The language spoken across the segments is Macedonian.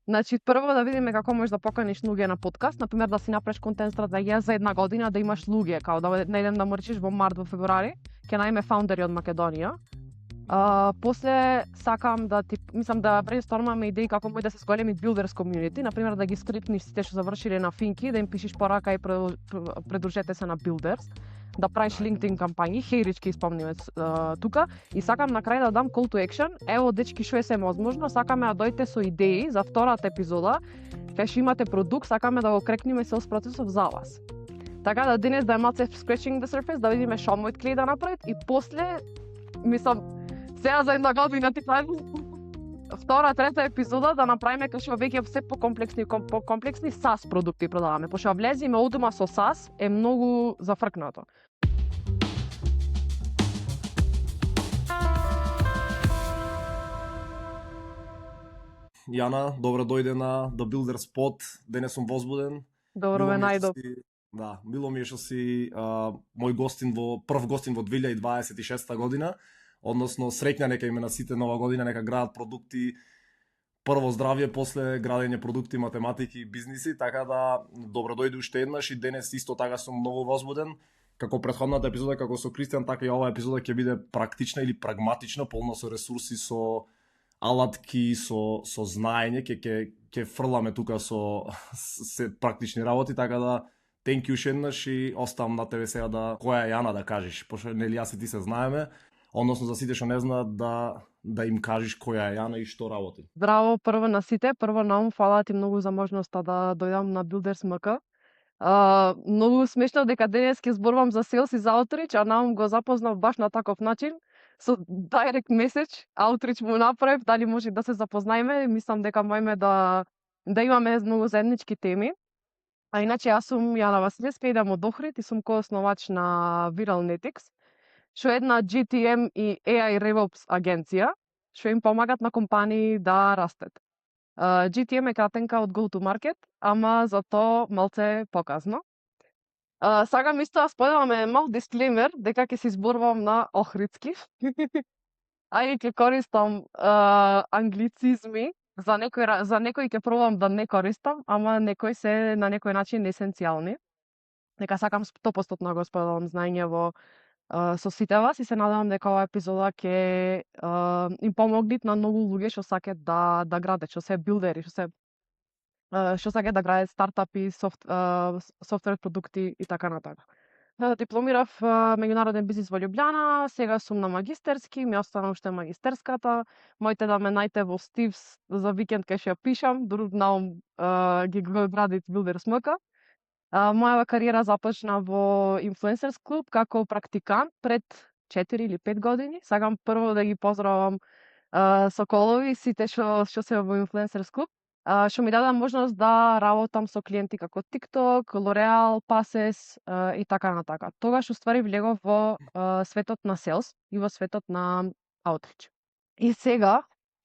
Значи, прво да видиме како можеш да поканиш луѓе на подкаст, например да си направиш контент стратегија за една година да имаш луѓе, као да најдем да мрчиш во март, во февруари, ќе најме фаундери од Македонија. После сакам да да брейнстормаме идеи како може да се зголеми Builders community, например да ги скриптниш сите што завршиле на Финки, да им пишеш порака и придружете се на Builders, да правиш LinkedIn кампањи, хејрички испомниме тука, и сакам на крај да дам call to action. Ево дечки, што е се возможно, сакаме да дојдете со идеи за втората епизода, кај што имате продукт, сакаме да го крекнеме селс процесот за вас. Така да денес да е малце scratching the surface, да видиме што мојот клиент да направи и после, сега за една година ти втора, трета епизода да направиме кај што веќе се покомплексни SaaS продукти продаваме, пошто влезиме одма со SaaS е многу зафркнато. Јана, добро дојде на The Builders Pod. Денес сум возбуден. Добро ме најдов. Да, било ми е што си мој прв гостин во 2026 година. Односно, среќна нека име на сите нова година, нека градат продукти, прво здравје, после градење продукти, математики и бизниси, така да добро дојде уште еднаш и денес исто така сум многу возбуден. Како претходната епизода, како со Кристијан, така и оваа епизода ќе биде практична или прагматична, полна со ресурси, со алатки, со знаење, ќе фрламе тука со се практични работи, така да thank you уште еднаш и оставам на тебе сега која е Јана да кажеш, пошто нели јас и ти се знаеме. Односно за сите што не знаат да им кажеш која е Јана и што работи. Браво прво на сите, прво на ум, фала ти многу за можноста да дојдам на Builders МК. Многу смешно дека денес ќе зборувам за sales и за outreach, а наум го запознав баш на таков начин, со direct message, outreach му направив, дали може да се запознаеме, мислам дека можеме да имаме многу заеднички теми. А иначе јас сум Јана Василевска, идам од Охрид и сум коосновач на Viralnetics, што е една GTM и AI RevOps агенција, што им помагат на компании да растат. GTM е кратенка од Go to Market, ама за тоа малце показно. Сакам исто да споделаме мал дисклеймер дека ќе се изборувам на охридски. А и ќе користам англицизми, за некои ќе пробам да не користам, ама некои се на некој начин есенцијални. Дека сакам 100% да го споделам знаење со сите вас и се надевам дека оваа епизода ќе им помогнат на многу луѓе што сакат да градат, што се билдери, што сакат да градат стартапи, софтвер продукти и така натаму. Дипломирав меѓународен бизнис во Љубљана, сега сум на магистерски, ми остана уште магистерската. Моите да ме најте во Стивс за викенд кај што ја пишам, дури наум ги го градит Builders МК. Мојава кариера започна во Influencers клуб како практикант пред 4 или 5 години. Сакам прво да ги поздравам соколови, сите што се во Influencers клуб, што ми даде можност да работам со клиенти како TikTok, L'Oreal, Passes и така натака. Тогаш уствари влегов во светот на sales и во светот на outreach. И сега,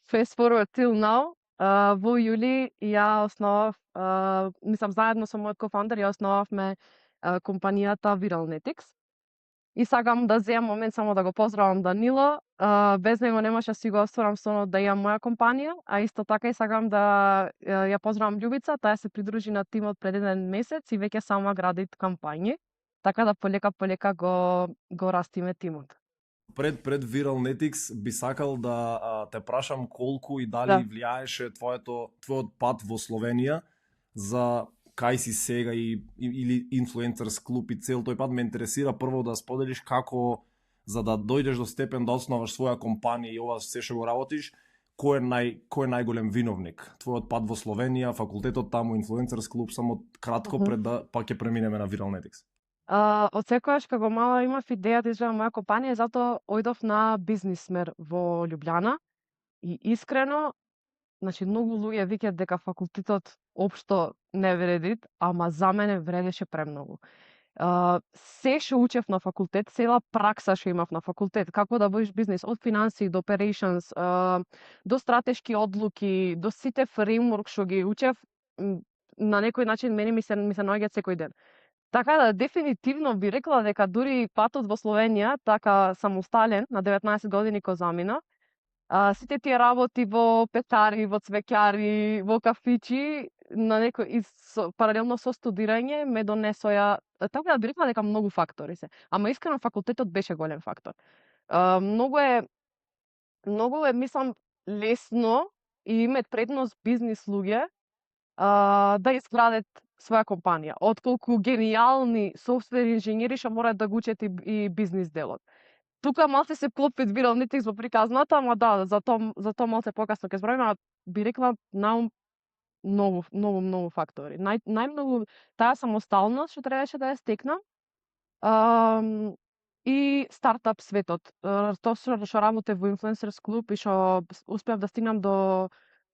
fast forward till now, во јули ја основав, заедно со мојот кофаундер ја основавме компанијата Viralnetics. И сакам да земам момент само да го поздравам Данило. Без него немаше да си го остварам сонот да имам моја компанија, а исто така и сакам да ја поздравам Љубица, таа се придружи на тимот пред еден месец и веќе сама гради кампањи, така да полека го растиме тимот. Пред Viralnetics би сакал да те прашам колку и дали влијаеше твојот пат во Словенија за кај си сега или Influencers клуб и цел тој пат. Ме интересира прво да споделиш како за да дојдеш до степен да основаш своја компанија и ова се што го работиш, кој е најголем виновник? Твојот пат во Словенија, факултетот таму, Influencers клуб, само кратко пред да па ќе преминеме на Viralnetics. Од секојаш како мала имав идеја да изградам моја компанија, затоа ојдов на бизнис смер во Љубљана и искрено, многу луѓе викаат дека факултетот општо не вреди, ама за мене вредеше премногу. Се што учев на факултет, цела пракса што имав на факултет, како да водиш бизнес, од финанси до operations, до стратешки одлуки, до сите фреймворк што ги учев, на некој начин мене ми се наоѓаат секој ден. Така да, дефинитивно би рекла дека дури патот во Словенија, така самостален, на 19 години ко замина, Сите тие работи во петари, во цвеќари, во кафичи, на некој паралелно со студирање ме донесоа, така да би рекла дека многу фактори се. Ама искрено факултетот беше голем фактор. Многу е мислам лесно и имаат предност бизнис луѓе да изградат своја компанија, отколку гениални софтвер инженери што мораат да го учат и бизнис делот. Тука малце се клопи Viral Netix во приказната, ама да, за тоа малце покасно ќе збориме, а би рекла наум многу фактори. Најмногу таа самосталност што требаше да ја стекнам, и стартап светот. Тоа што работев во Influencers клуб и што успеав да стигнам до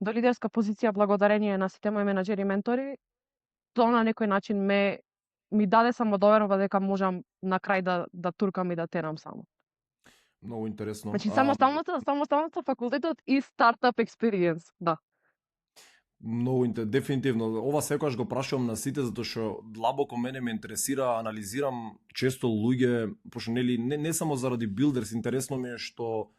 лидерска позиција благодарение на сите мои менаџери и ментори, тоа на некој начин ми даде самодоверба дека можам на крај да туркам и да терам само. Многу интересно. Значи самосталноста, факултетот и стартап experience, да. Многу дефинитивно. Ова секогаш го прашувам на сите затоа што длабоко мене ме интересира, анализирам често луѓе, пошто не само заради билдерс, интересно ми е што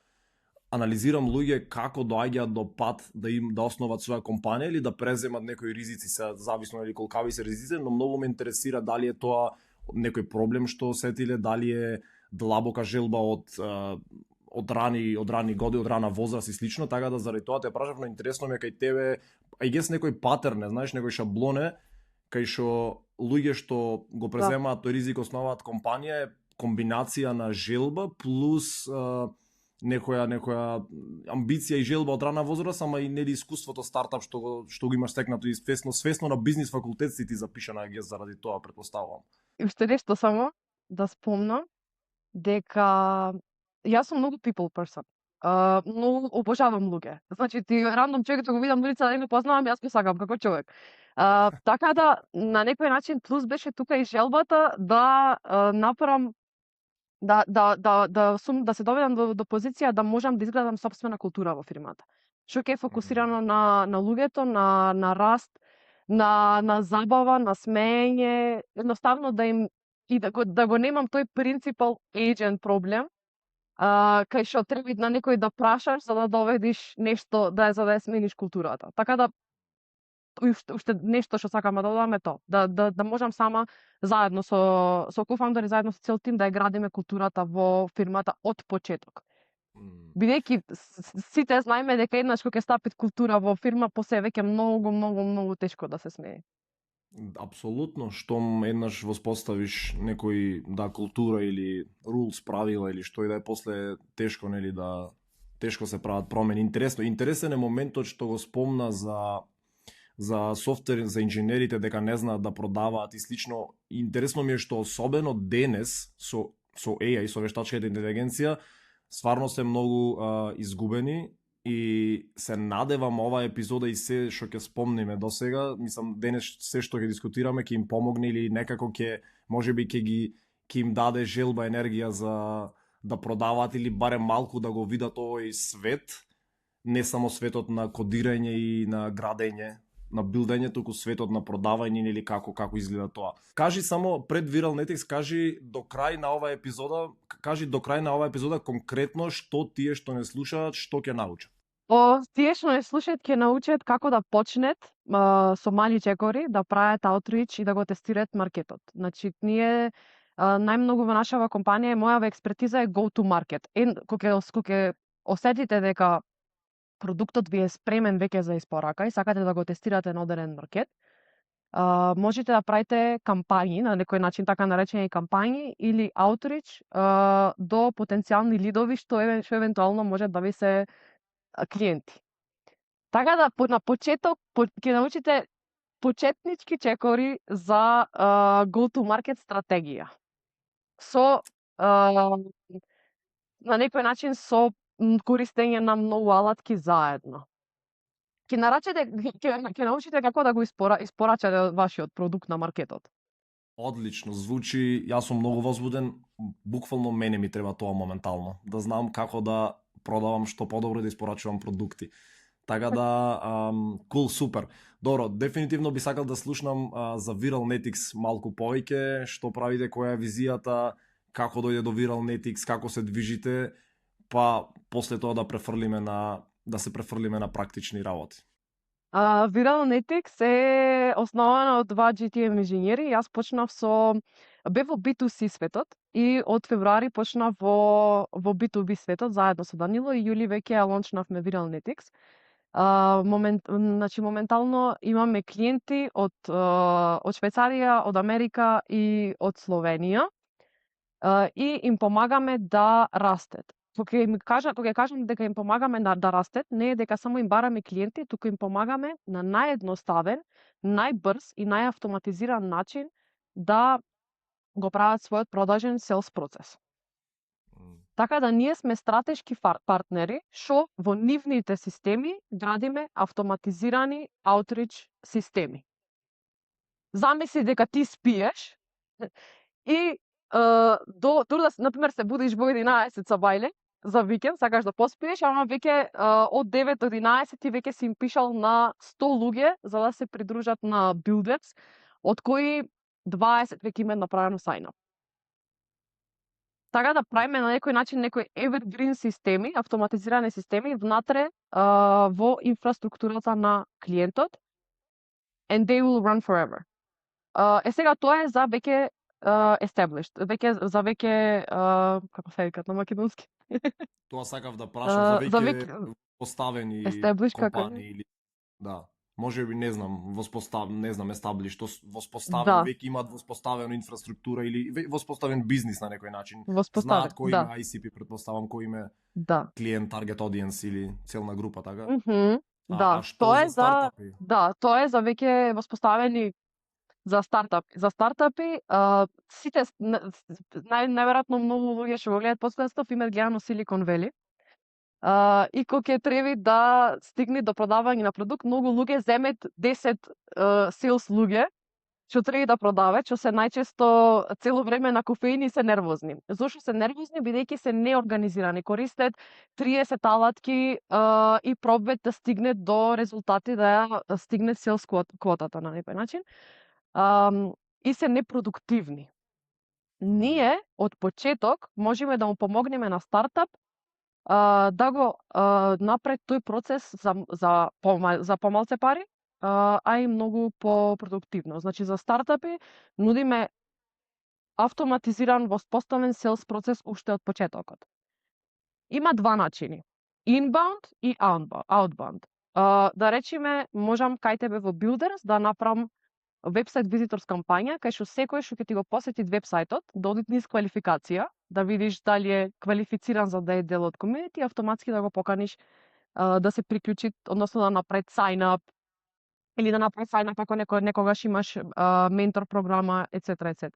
анализирам луѓе како доаѓаат до пат да основат своја компанија или да преземат некои ризици, се зависно или колкави се ризици, но многу ме интересира дали е тоа некој проблем што осетиле, дали е длабока желба од рани години, од рана возраст и слично, така да заради тоа те прашав, но интересно ми е кај тебе, гес некој патерн, знаеш, некој шаблоне, кај што луѓе што го преземаат тој ризик, основаат компанија, е комбинација на желба плюс некоја амбиција и желба од рана возраст, ама и нели искуството стартап што го имаш стекнато и свесно на бизнис факултет си ти запишана гес заради тоа, претпоставувам. И уште нешто само да спомнам, дека јас сум многу people person. Многу обожавам луѓе. Значи ти рандом човек го видам на улица да не познавам, јас го сакам како човек. Така да на некој начин плюс беше тука и желбата да направам да се доведам до позиција да можам да изградам сопствена култура во фирмата. Што ќе е фокусирано на луѓето, на раст, на забава, на смеење, едноставно да им и да го немам тој принципал agent проблем, кај што треба на некој да прашаш за да доведиш нешто, за да ја смениш културата. Така да уште нешто што сакам да додам е тоа, да можам сама заедно со кофаундер и заедно со цел тим да ја градиме културата во фирмата од почеток. Бидејќи сите знаеме дека еднаш кога ќе стапи култура во фирма, после веќе многу тешко да се смее. Апсолутно, штом еднаш воспоставиш некој култура или rules, правила или што и да е, после тешко нели тешко се прават промени. Интересен е моментот што го спомна за софтвер, за инженерите дека не знаат да продаваат и слично. Интересно ми е што особено денес со AI, со вештачката интелигенција, стварно се многу изгубени и се надевам оваа епизода и се што ќе спомниме досега, мислам денес се што ќе дискутираме ќе им помогне или некако можеби ќе им даде желба, енергија за да продаваат или барем малку да го видат овој свет, не само светот на кодирање и на градење, на билдање, туку светот на продавање или како изгледа тоа. Кажи само пред Viral Netix, кажи до крај на оваа епизода конкретно што тие што не слушаат, што ќе научат. Тие што не слушаат ќе научат како да почнат со мали чекори, да прават outreach и да го тестираат маркетот. Значи ние најмногу во нашава компанија мојава експертиза е go to market. Кога ќе осетите дека продуктот ви е спремен веќе за испорака и сакате да го тестирате на одреден маркет, можете да правите кампањи, на некој начин така наречени кампањи или outreach до потенцијални лидови што евентуално може да ви се клиенти. Така да на почеток ќе научите почетнички чекори за go to market стратегија. Со на некој начин со користење на многу алатки заедно. Ќе научите како да го испорачате вашиот продукт на маркетот. Одлично, звучи, јас сум многу возбуден, буквално мене ми треба тоа моментално, да знам како да продавам што подобро да испорачувам продукти. Така да, cool, супер. Добро, дефинитивно би сакал да слушнам за Viral Netix малку повеќе, што правите, која е визијата, како дојде до Viral Netix, како се движите. па после тоа да се префрлиме на практични работи. Viralnetics е основана од два GTM инженери. Јас почнав бев во B2C светот и од февруари почнав во B2B светот заедно со Данило и јули веќе ја лончнавме Viralnetics. Значи моментално имаме клиенти од Швајцарија, од Америка и од Словенија и им помагаме да растет. Кога ќе кажам дека им помагаме да растет, не е дека само им бараме клиенти, туку им помагаме на наједноставен, најбрз и најавтоматизиран начин да го прават својот продажен селс процес. Така да ние сме стратешки партнери што во нивните системи градиме автоматизирани outreach системи. Замисли дека ти спиеш и например се будиш во 11 со бајле за викенд, сакаш да поспиеш, ама веќе од 9 до 11 ти веќе си им пишал на 100 луѓе за да се придружат на Builders, од кои 20 веќе имаат направено sign up. Така да правиме на некој начин некои evergreen системи, автоматизирани системи внатре во инфраструктурата на клиентот, and they will run forever. Сега тоа е за веќе established, веќе како се викат на македонски? Тоа сакав да прашам за веќе поставени компании или да. Може би не знам, established, што воспоставен веќе имаат воспоставена инфраструктура или воспоставен бизнис на некој начин. Знаат кој има ICP, претпоставам кој има клиент, target audience или целна група, така? Да, тоа е за веќе воспоставени за стартапи. За стартапи, сите најверојатно многу луѓе што го гледаат подкастов имаат гледано Silicon Valley. И кога ќе треба да стигне до продавање на продукт, многу луѓе земет 10 sales луѓе што треба да продаваат, што се најчесто цело време на кофеин и се нервозни. Зошто се нервозни? Бидејќи се неорганизирани, користат 30 алатки и пробаат да стигнат до резултати, да стигнат sales квотата на некој начин. И се непродуктивни. Ние од почеток можеме да му помогнеме на стартап да го напред тој процес за помалце пари, а и многу по-продуктивно. Значи за стартапи нудиме автоматизиран воспоставен селс процес уште од почетокот. Има два начини: inbound и outbound. Да речеме, можам кај тебе во Builders да направам вебсайт визиторс кампања, кај што секој што ќе ти го посети вебсајтот, да оди низ квалификација, да видиш дали е квалифициран за да е дел од комјунити, автоматски да го поканиш да се приклучи, односно да направи sign up или да направи sign up ако некогаш имаш ментор програма, etc.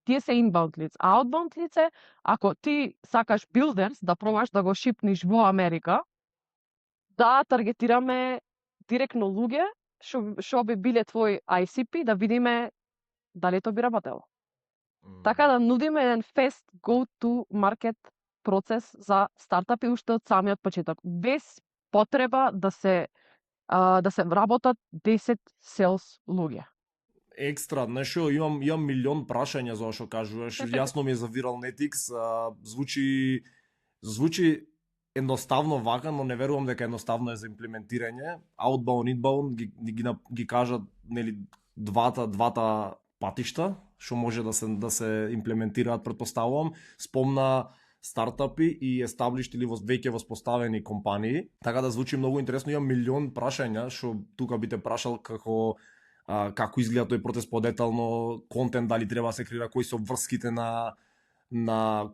Тие се inbound лица. А outbound лице, ако ти сакаш Builders да пробаш да го шипниш во Америка, да таргетираме директно луѓе што би биле твој ICP, да видиме дали тоа би работело. Така да нудиме еден fast go-to market процес за стартапи уште од самиот почеток, без потреба да се вработат 10 sales луѓе. Екстра, нешто имам милион прашања за што кажуваш. Јасно ми е за Viralnetics, звучи едноставно вака, но не верувам дека едноставно е за имплементирање. Outbound, inbound ги кажат, нели, двата патишта што може да се имплементираат, претпоставувам. Спомна стартапи и established или веќе воспоставени компании. Така да звучи многу интересно. Имам милион прашања што тука би те прашал како изгледа тој процес подетално, контент дали треба да се креира, кои се врските на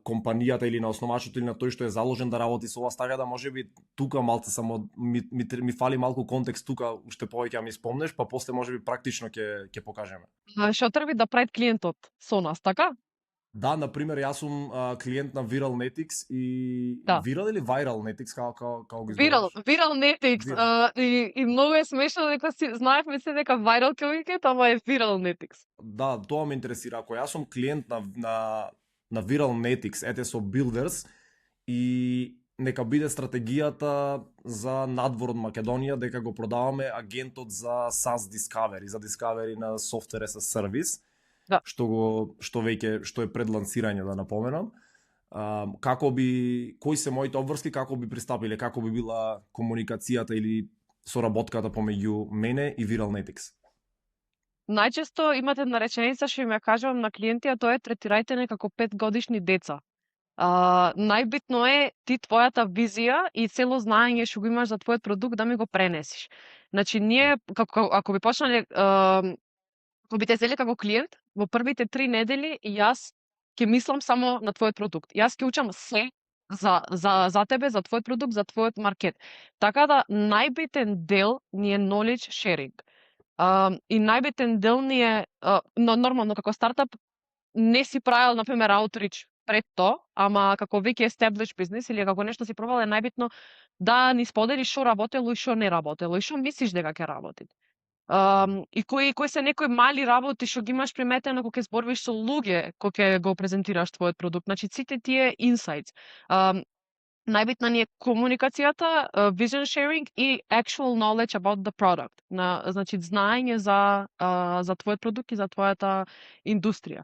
компанијата или на основачот или на тој што е заложен да работи со вас, така да можеби тука малце само ми фали малку контекст тука, уште повеќе ми спомнеш, па после можеби практично ќе покажеме. Што треба да прави клиентот со нас, така? Да, на пример, јас сум клиент на Viralnetics и Viral или Viralnetics, како ги зборуваш? Viralnetics, и многу е смешно дека знаевме се дека Viral ќе викат, ама е Viralnetics. Да, тоа ме интересира. Ако јас сум клиент на Viralnetics, ете со Builders, и нека биде стратегијата за надвор од Македонија дека го продаваме агентот за SaaS Discovery, за Discovery на Software as a Service, што е пред лансирање, да напоменам. кои се моите обврски, како би пристапиле, како би била комуникацијата или соработката помеѓу мене и Viralnetics? Најчесто имате една реченица што им ја кажувам на клиенти, а тоа е третирајте не како 5-годишни деца. Најбитно е ти твојата визија и цело знаење што го имаш за твојот продукт да ми го пренесиш. Значи ние ако би почнале ако би те зеле како клиент, во првите 3 недели јас ќе мислам само на твојот продукт. Јас ќе учам се за тебе, за твојот продукт, за твојот маркет. Така да најбитен дел ни е knowledge sharing. И најбитен дел ни е, но нормално како стартап не си правил, например, outreach пред тоа, ама како веќе established бизнес или како нешто си пробал, е најбитно да ни споделиш што работело и што не работело и што мислиш дека ќе работи. И кои се некои мали работи што ги имаш приметено кога ќе зборуваш со луѓе, кога ќе го презентираш твојот продукт. Значи сите тие insights. Најбитна ни е комуникацијата, vision sharing и actual knowledge about the product. Значи знаење за твојот продукт и за твојата индустрија.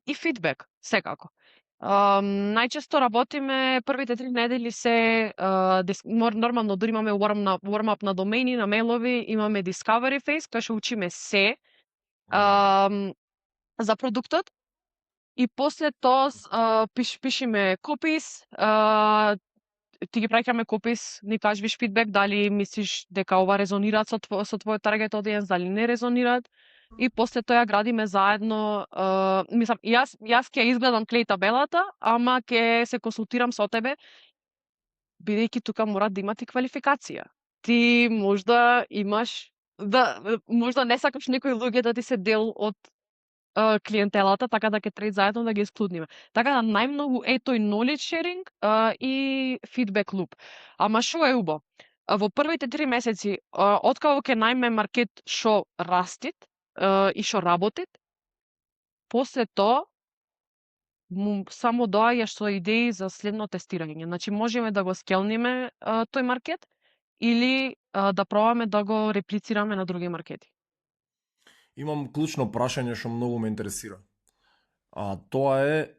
И фидбек, секако. Најчесто работиме првите 3 недели се нормално дури имаме warm-up на домени, на мејлови, имаме discovery phase кај што учиме се за продуктот и после тоа пишеме копис, ти ги праќаме копис, ни кажеш фидбек дали мислиш дека ова резонираат со твојот таргет audience, дали не резонираат. И после тоа ја градиме заедно, мислам, јас ќе изгледам клей табелата, ама ќе се консултирам со тебе, бидејќи тука мора да имате квалификација. Ти можда имаш, можда не сакаш некои луѓе да ти се дел од клиентелата, така да ќе треба заедно да ги исклудниме. Така да најмногу е тој knowledge sharing и feedback loop. Ама што е убаво? Во првите 3 месеци, откако ќе најме маркет што растит и што работит, после тоа само доаѓаш со идеи за следно тестирање. Значи можеме да го скелниме тој маркет или да пробаме да го реплицираме на други маркети. Имам клучно прашање што многу ме интересира. Тоа е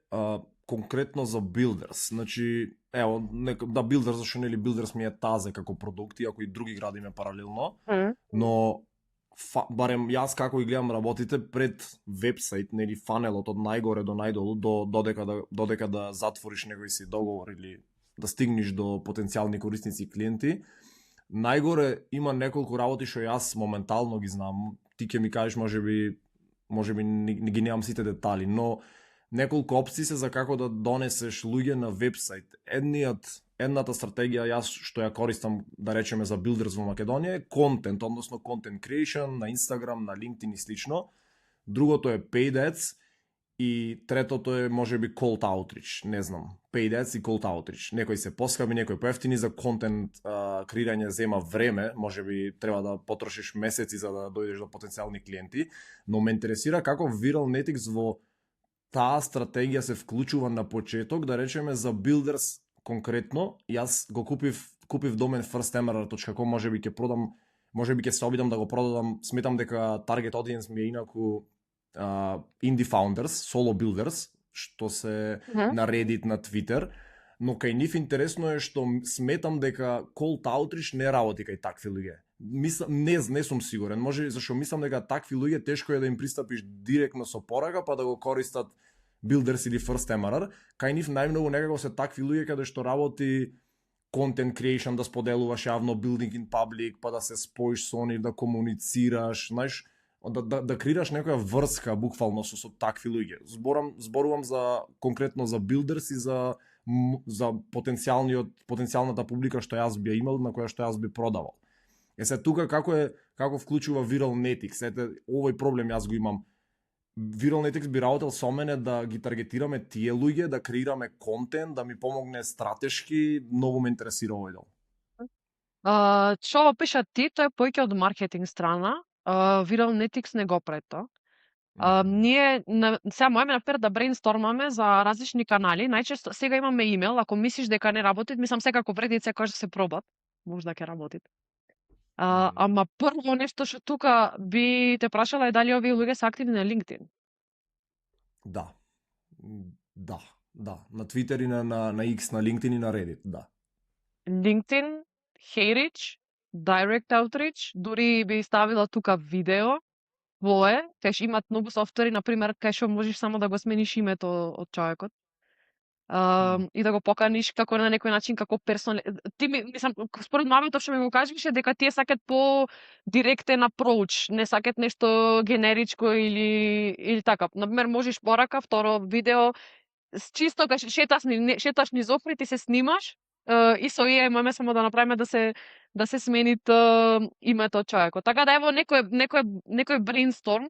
конкретно за Builders. Значи, ево, да Builders, зашто нели Builders ми е тазе како продукт, иако и други градиме паралелно, но барем јас како ги гледам работите пред вебсайт, нели фанелот од најгоре до најдолу, додека да затвориш некој си договор или да стигнеш до потенцијални корисници и клиенти, најгоре има неколку работи што јас моментално ги знам. Ти ќе ми кажеш можеби не ги немам сите детали, но неколку опции се за како да донесеш луѓе на вебсайт. Едната стратегија јас што ја користам, да речеме за Builders во Македонија, е контент, односно content creation на Instagram, на LinkedIn и слично. Другото е paid ads и третото е можеби cold outreach, не знам. Paid ads и cold outreach. Некои се поскапи, некои поевтини, за контент креирање зема време, можеби треба да потрошиш месеци за да дојдеш до потенцијални клиенти, но ме интересира како Viralnetics во таа стратегија се вклучува на почеток, да речеме за Builders конкретно. Јас го купив домен firstemr.com, можеби ќе продам, можеби ќе се обидам да го продадам. Сметам дека target audience ми е инаку indie founders, solo builders, што се на Reddit, на Twitter, но кај нив интересно е што сметам дека cold outreach не работи кај такви луѓе. Не сум сигурен, може зашто мислам дека такви луѓе тешко е да им пристапиш директно со порака па да го користат Builders или firstemr. Кај нив најмногу некако се такви луѓе каде што работи content creation, да споделуваш јавно, building in public, па да се споиш со нив, да комуницираш, знаеш, да креираш некоја врска буквално со такви луѓе. Зборувам за конкретно за Builders и за потенцијалната публика што јас би имал, на која што јас би продавал. Се тука како вклучува Viralnetics. Ете, овој проблем јас го имам. Viralnetics би работел со мене да ги таргетираме тие луѓе, да креираме контент, да ми помогне стратешки. Многу ме интересира овој дел. Што пиша ти, тоа е поеќе од маркетинг страна. Viralnetics не го прави тоа. Ние сега можеме например да брейнстормаме за различни канали. Најчесто сега имаме имейл, ако мислиш дека не работи, мислам секако вреди секогаш да се пробат, можда ќе работи. Ама прво нешто што тука би те прашала е дали овие луѓе се активни на LinkedIn. Да. Да, на Twitter и на X, на LinkedIn и на Reddit, да. LinkedIn, Hey-Rich, Direct Outreach, дури би ставила тука видео, твое, кај имат многу софтвери, например, кај што можеш само да го смениш името од човекот. И да го поканиш како на некој начин како ти мислам според мамето што ми го кажеше дека тие сакат по директен approach, не сакат нешто генеричко или така. Например, можеш порака, второ видео чисто кај шеташ низ Охрид и се снимаш и со имаме само да направиме да се сменит името од човекот. Така да ево некој брейнсторм,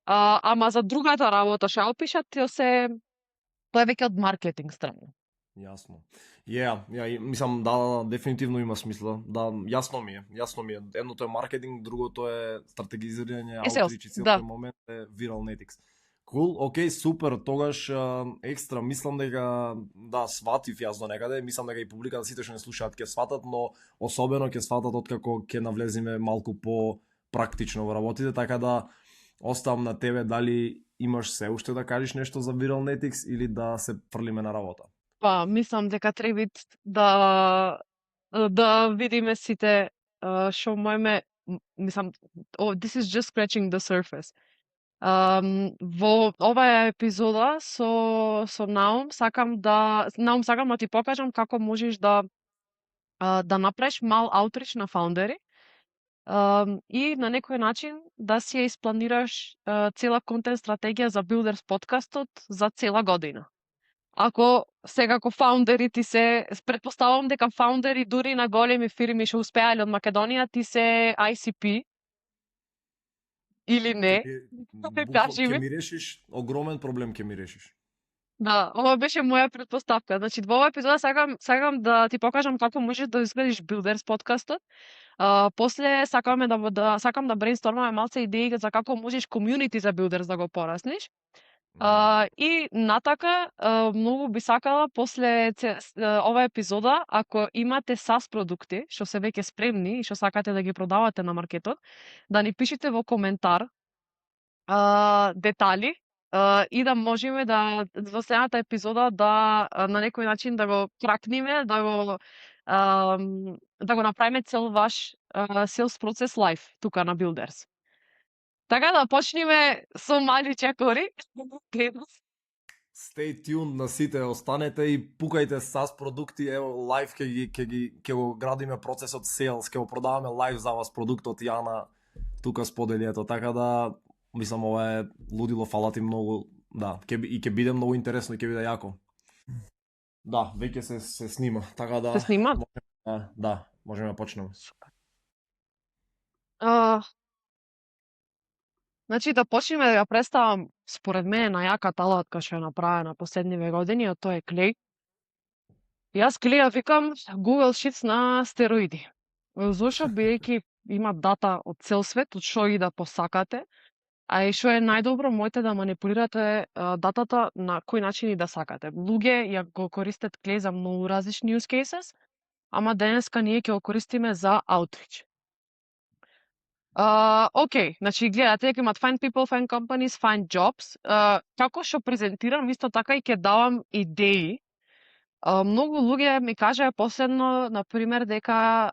ама за другата работа што опишат, тоа е веќе од маркетинг страна. Јасно. Мислам да, дефинитивно има смисла. Да, јасно ми е. Едното е маркетинг, другото е стратегизирање, аутрич и целиот момент е Viralnetics. Cool, окей, супер, тогаш екстра, мислам дека да сватив јас до некаде, мислам дека и публиката сите што не слушаат ќе сватат, но особено ќе сватат откако ќе навлеземе малку по практично во работите, така да оставам на тебе дали имаш се уште да кажеш нешто за Viralnetics или да се фрлиме на работа. Па, мислам дека треба да видиме сите што можеме, мислам, this is just scratching the surface. Во оваа епизода со Наум сакам да ти покажам како можеш да направиш мал аутрич на фаундери и на некој начин да си ја испланираш цела контент стратегија за Builders подкастот за цела година. Ако секако фаундери ти се, предпоставам дека фаундери дури на големи фирми што успеале од Македонија ти се ICP или не? Ќе ми решиш огромен проблем, ќе ми решиш. Да, ова беше моја предпоставка. Значи, во оваа епизода сакам да ти покажам како можеш да изградиш Builders подкастот. После сакам да брейнстормаме малце идеи за како можеш комјунити за Builders да го порасниш. И натака, многу би сакала после ова епизода, ако имате SaaS продукти, што се веќе спремни и што сакате да ги продавате на маркетот, да ни пишете во коментар детали и да можеме да во следната епизода да на некој начин да го кракниме, да го направиме цел ваш sales процес лайв тука на Builders. Така да почнеме со мали чекори. Stay tuned на сите, останете и пукајте SaaS продукти, ево лайв ќе го градиме процесот sales, ќе го продаваме лайв за вас продуктот Јана тука сподели ето, така да мислам ова е лудило, фала ти многу, да, ќе биде многу интересно и ќе биде јако. Да, веќе се снима, така да. Се снима? Да, можеме да почнеме. Значи да почнеме да ја представам според мене најаката алатка што е направена последниве години, а тоа е Clay. Јас Clay ја викам Google Sheets на стероиди. Зошто бидејќи има дата од цел свет, од што и да посакате, а и што е најдобро, можете да манипулирате датата на кој начин и да сакате. Луѓе ја го користат Clay за многу различни use cases, ама денеска ние ќе го користиме за outreach. Океј, значи гледате дека имат find people, find companies, find jobs. Како што презентирам, исто така и ќе давам идеи. Многу луѓе ми кажаа последно, например, дека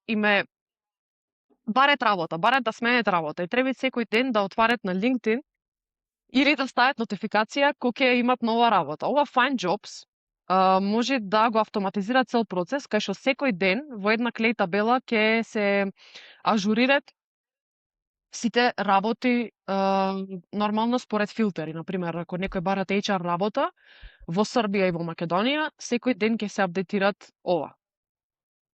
име барат работа, барат да сменет работа и треба секој ден да отварат на LinkedIn или да стават нотификација кога ќе имат нова работа. Ова Find Jobs може да го автоматизира цел процес, кај што секој ден во една Clay табела ќе се ажурират сите работи нормално според филтери. Например, ако некој барат HR работа во Србија и во Македонија, секој ден ќе се апдейтират ова.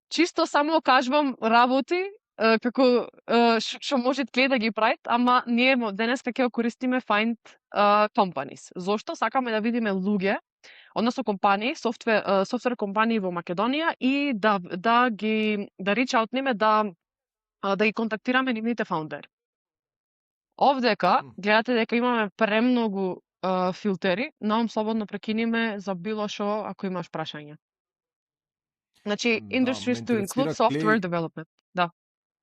Чисто само кажувам работи како што може Clay да ги прават, ама ние денеска ќе го користиме Find Companies. Зошто? Сакаме да видиме луѓе, односно компании, софтвер компании во Македонија и да reach out ниме, да ги контактираме нивните фаундери. Овдека, гледате дека имаме премногу филтери, но слободно прекиниме за било што ако имаш прашање. Значи, industries to include software development. Да.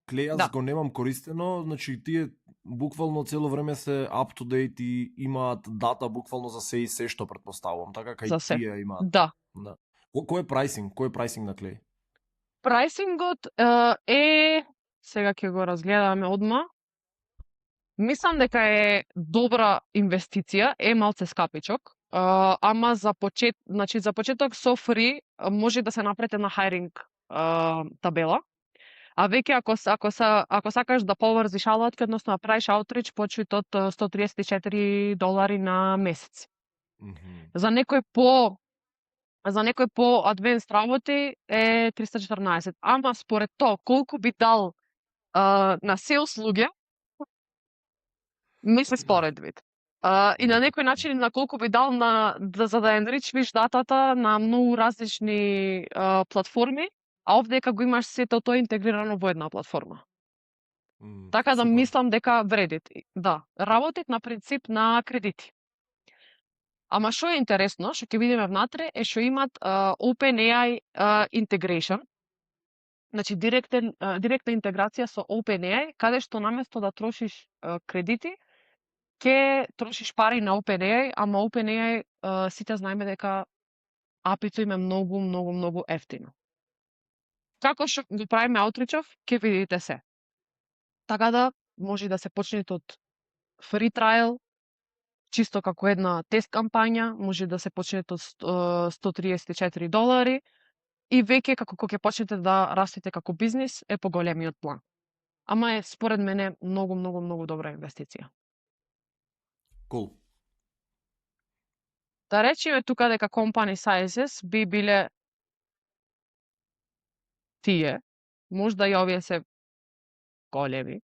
Clay, јас го немам користено, значи тие буквално цело време се up to date и имаат дата буквално за се и се што претпоставувам, така кај за се. тие имаат. Да. Да. Кој е прайсинг? Кој е прайсинг на клей? Прайсингот сега ќе го разгледаме одма. Мислам дека е добра инвестиција, е малце скапичок, ама за за почеток со фри може да се направи една хайринг табела. А веќе ако сакаш да поврзиш алатки, односно да правиш аутрич, почни од $134 на месец. За некој по адвенс работи е 314. Ама според тоа колку би дал на селс луѓе, не се споредбит. И на некој начин на колку би дал за да енричвиш датата на многу различни платформи, а овде дека го имаш сето тоа интегрирано во една платформа. Така да супер. мислам дека вредит. Да, работит на принцип на кредити. Ама што е интересно, што ќе видиме внатре, е што имат OpenAI integration. Значи директна интеграција со OpenAI, каде што наместо да трошиш кредити, ќе трошиш пари на OpenAI, ама OpenAI сите знаеме дека API-то им е многу ефтино. Како што го правиме аутричов, ќе видите се. Така да може да се почнете од free trial, чисто како една тест кампања, може да се почнете од $134 и веќе како ќе почнете да растете како бизнис е поголемиот план. Ама е според мене многу добра инвестиција. Cool. Да речеме тука дека company sizes би биле тие, можда и овие се големи,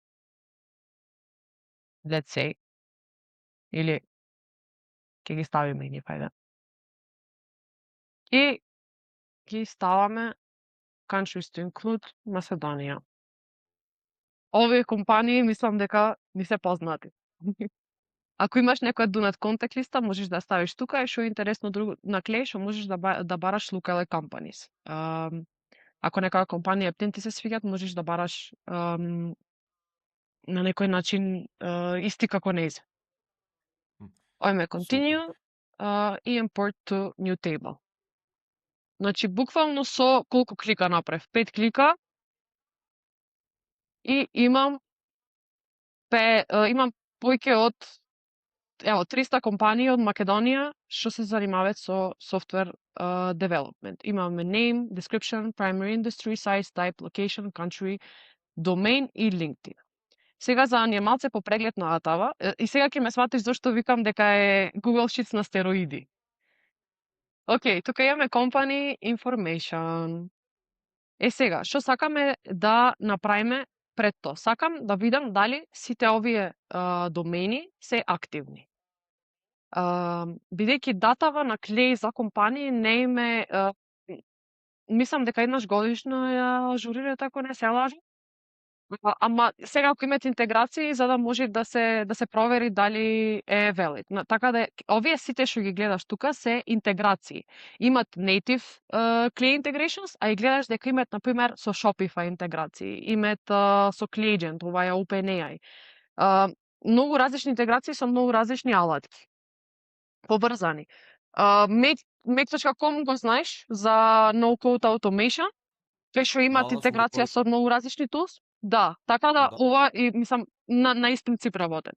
let's say, или ќе ги ставиме и нив, ајде. И ги ставаме countries to include Macedonија. Овие компании мислам дека ни се познати. Ако имаш некоја Donut contact листа, можеш да ставиш тука, и што е интересно друго на клей, што можеш да бараш local companies. Ако некоја компанија птен ти се свиѓат, можеш да бараш на некој начин исти како нејзе. Ојме continue и import to new table. Значи буквално со колку клика направив? 5 клика и имам поиќе од 300 компании од Македонија што се занимаваат со software development. Имаме name, description, primary industry, size, type, location, country, domain и LinkedIn. Сега за ние малце по преглед на атава, и сега ќе ме сватиш зашто викам дека е Google Sheets на стероиди. Океј, тука имаме company information. Сега, што сакаме да направиме пред тоа? Сакам да видам дали сите овие домени се активни. Бидејќи датава на клей за компании не име, мислам дека еднаш годишно ја ажурираат, ако не се лажам. Ама сега ако имате интеграции, за да може да се провери дали е valid. Така да овие сите што ги гледаш тука се интеграции. Имат native Clay integrations, а и гледаш дека имат на пример со Shopify интеграции, имат со Clayagent, ова е OpenAI. Многу различни интеграции со многу различни алатки. Побрзани. Make.com го знаеш за no code automation, кај што имат интеграција со многу различни tools. Да, така да ова и мислам на ист принцип работат.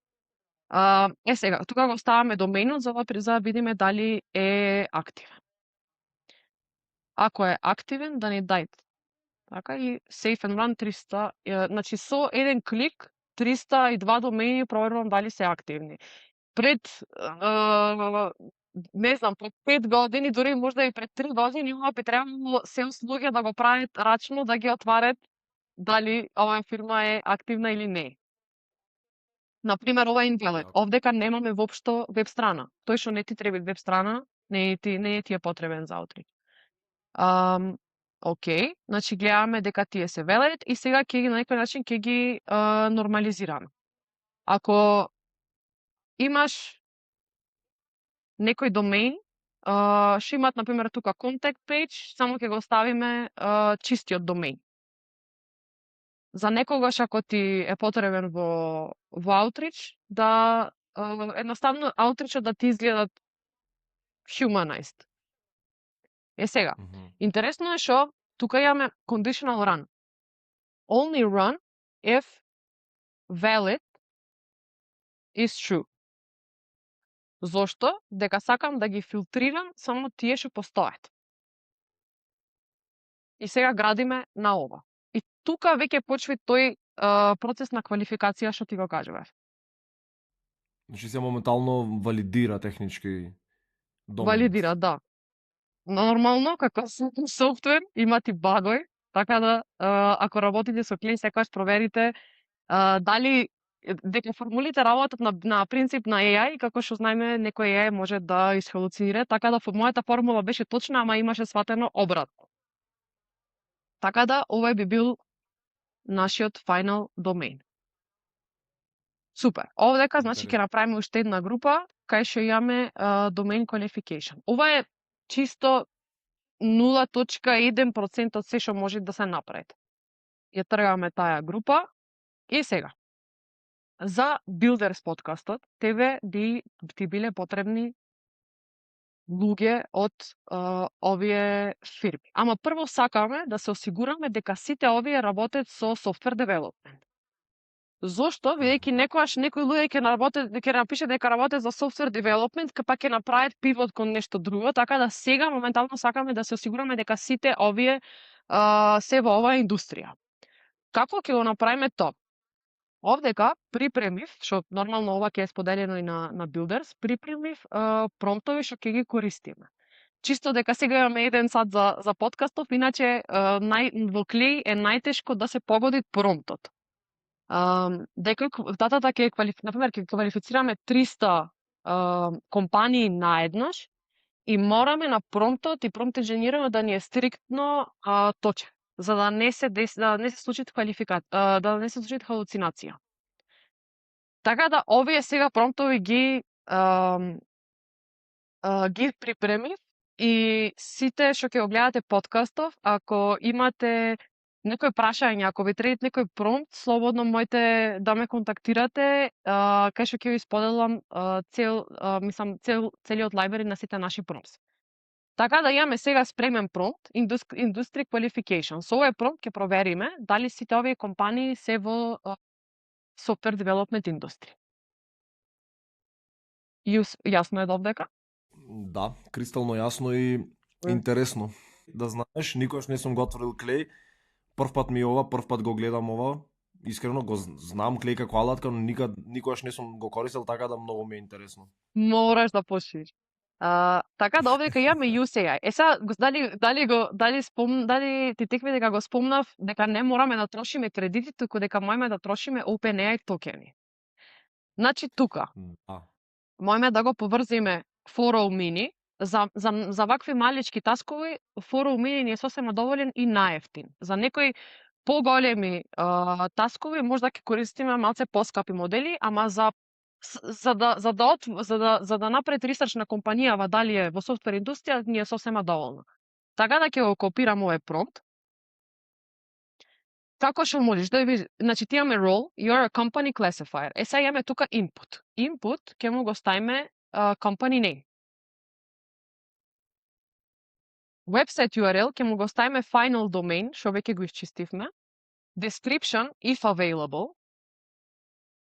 Сега, тука го ставаме доменот за да видиме дали е активен. Ако е активен, да ни дајте. Така и Safe and Run 300, значи со еден клик 302 домени проверувам дали се активни. Пред не знам, пред 5 години, дури можда и пред 3 години, ова би требало се услуги да го прават рачно, да ги отварат дали оваа фирма е активна или не. Например, ова е Invalid. Овдека немаме воопшто веб страна. Тој што не ти треба веб страна, не ти е потребен за аутрич. Океј, значи гледаме дека тие се valid и сега ќе ги на некој начин ќе ги нормализираме. Ако имаш некој домен, што имат, например, тука contact page, само ќе го ставиме чистиот домен. за некогаш ако ти е потребен во outreach, да едноставно outreachот да ти изгледа humanized. Сега, интересно е што тука имаме conditional run. Only run if valid is true. Зошто? Дека сакам да ги филтрирам само тие што постојат. И сега градиме на ова. И тука веќе почва тој процес на квалификација што ти го кажував. Значи се моментално валидира технички домен. Валидира, да. Нормално, како софтвер, има ти багој, така да ако работите со клиент, секогаш проверите дали дека формулите работат на принцип на AI, како што знаеме некој AI може да исхалуцинира, така да мојата формула беше точна, ама имаше сватено обратно. Така да овој би бил нашиот final domain. Супер. Овдека значи ќе направиме уште една група кај што имаме domain qualification. Ова е чисто 0.1% од се што може да се направи. Ја тргаме таа група и сега. За Builders подкастот ти биле потребни луѓе од овие фирми. Ама прво сакаме да се осигураме дека сите овие работат со software development. Зошто? Бидејќи некојаш некои луѓе ќе напишат дека работат за software development, па ќе направат пивот кон нешто друго, така да сега моментално сакаме да се осигураме дека сите овие се во оваа индустрија. Како ќе го направиме тоа? Овдека припремив, што нормално ова ќе е споделено и на Builders, припремив промптови што ќе ги користиме. Чисто дека сега имаме 1 сат за подкастов, иначе во Клей е најтешко да се погоди промптот. Дека датата ќе квалифицираме 300 компании наеднаш и мораме на промптот и промпт инженерот да ни е стриктно точен, за да не се случи да не се случи халуцинација. Така да овие сега промптови ги припремив и сите што ќе го гледате подкастов, ако имате некои прашања, ако ви треба некој промпт, слободно можете да ме контактирате, кај што ќе ви споделам целиот лајбрери на сите наши промптс. Така да имаме сега спремен промпт, Industry Qualification. Со овој промпт ќе провериме дали сите овие компании се во Software Development Industry. Јасно е довдека? Да, кристално јасно и интересно. Да знаеш, никогаш не сум го отворил Клей. Прв пат ми ова, прв пат го гледам ова. Искрено го знам Клей како алатка, но никогаш не сум го користел, така да многу ми е интересно. Мораш да почнеш. Така да овдека имаме USAI. Сега дали ти текме дека го спомнав дека не мораме да трошиме кредити, туку дека можеме да трошиме OpenAI токени. Значи тука. Можеме да го поврзиме Foro Mini за вакви малички таскови. Foro Mini ни е сосема доволен и наевтин. За некои поголеми таскови можда ќе користиме малце поскапи модели, ама за да направите ресерч на компанијава дали е во софтвер индустрија, ни е сосема доволно. Така да ќе го копирам овој промпт. Како што можеш да видиш, значи ти имаме role, you're a company classifier. Сега имаме тука input. Input ќе му го ставиме company name. Website URL ќе му го ставиме final domain, што веќе го исчистивме. Description, if available,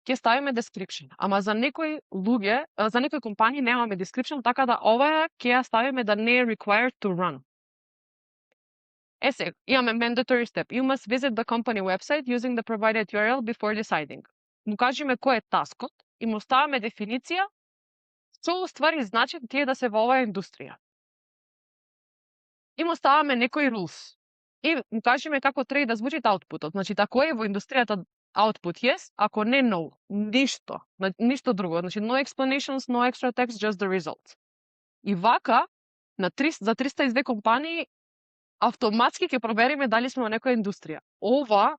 ќе ставиме description. Ама за некои луѓе, за некои компании немаме description, така да ова ќе ја ставиме да не е required to run. Сега, имаме mandatory step. You must visit the company website using the provided URL before deciding. Му кажеме кој е таскот и му ставаме дефиниција што уствари значи тие да се во оваа индустрија. И му ставаме некои rules. И му кажеме како треба да звучи outputот. Значи, ако е во индустријата output yes, ако не no, ништо друго. Значи, no explanations, no extra text, just the results. И вака, за 302 компании, автоматски ќе провериме дали сме во некоја индустрија. Ова,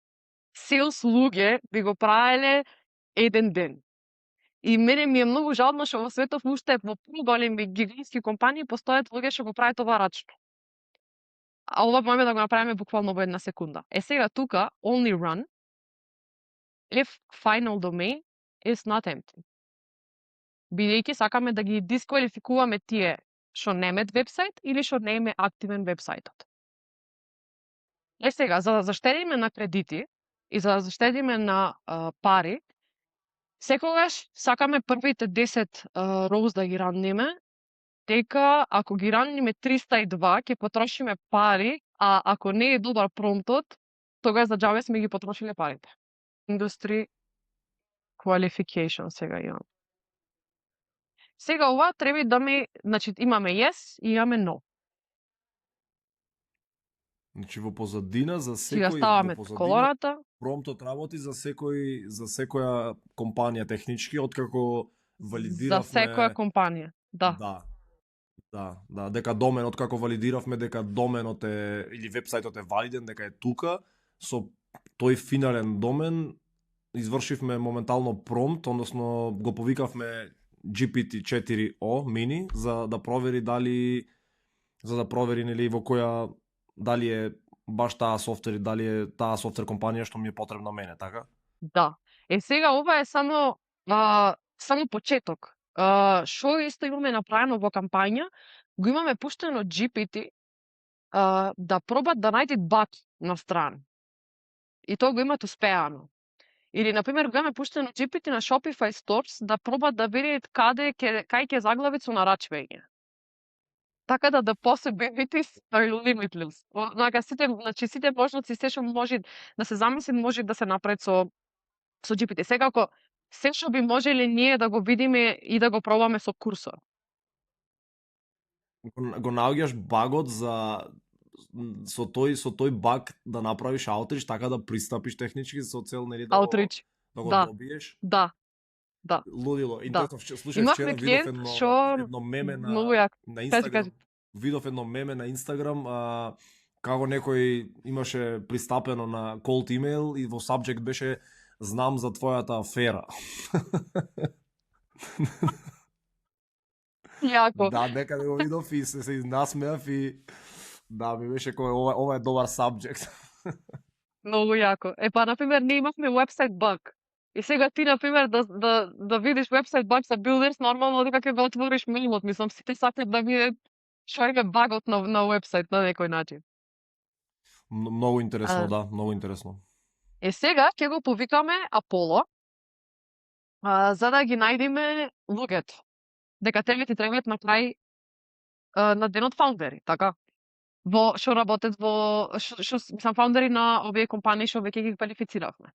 sales луѓе би го правеле еден ден. И мене ми е многу жално што во светов уште во поголеми гигантски компании постојат луѓе што го прават ова рачно. А ова можеме да го направиме буквално во една секунда. Сега тука, only run, if final domain is not empty. Бидејќи сакаме да ги дисквалификуваме тие што немаат вебсайт или што не им е активен вебсајтот. Сега, за да заштедиме на кредити и за да заштедиме на пари, секогаш сакаме првите 10 роуз да ги ранниме, дека ако ги ранниме 302 ќе потрошиме пари, а ако не е добар промптот, тогаш за џабе сме ги потрошиле парите. Industry qualification сега имам. Сега ова треба да ми, значи имаме yes и имаме no. Значи во позадина за Сега секој ставаме во позадина колоната. промптот работи за секоја компанија технички откако валидиравме За секоја компанија. Да. Дека доменот како валидиравме дека доменот е или вебсајтот е валиден, дека е тука, со тој финален домен извршивме моментално промпт, односно го повикавме GPT-4o mini за да провери нели во која дали е баш таа софтвер, дали е таа софтвер компанија што ми е потребна мене, така? Да. Сега ова е само почеток. Што исто имаме направено во кампања, го имаме пуштено GPT да пробат да најдат баг на страна. И тоа го имат успеано. Или, например, го имаме пуштено GPT на Shopify Stores да пробат да видат кај ќе заглавит со нарачување. Така да the possibilities are limitless. Сите можности, се што може да се замисли, може да се направи со GPT. Сега ако се што би можеле ние да го видиме и да го пробаме со курсор. Го наоѓаш багот со тој баг да направиш outreach, така да пристапиш технички со цел нели да Outreach. да го добиеш. Да. Лудило. Интересно, слушај, Имавме вчера видов клиент што едно меме многу јако. на Инстаграм. Видов едно меме на Инстаграм, како некој имаше пристапено на cold email и во subject беше знам за твојата афера. Јако. Да, некаде го видов и се насмеав и да, ми беше кој ова е добар subject. Многу јако. Например, ние имавме website bug. И сега ти, например, да видиш website bug за Builders, нормално дека ќе го отвориш мејлот. Мислам, сите сакаат да видат што е багот на website на некој начин. Многу интересно, да, многу интересно. Сега ќе го повикаме Аполо за да ги најдеме луѓето. Дека тебе ти требаат на крај на денот фаундери, така? Што работат мислам фаундери на овие компании што веќе ги квалифициравме.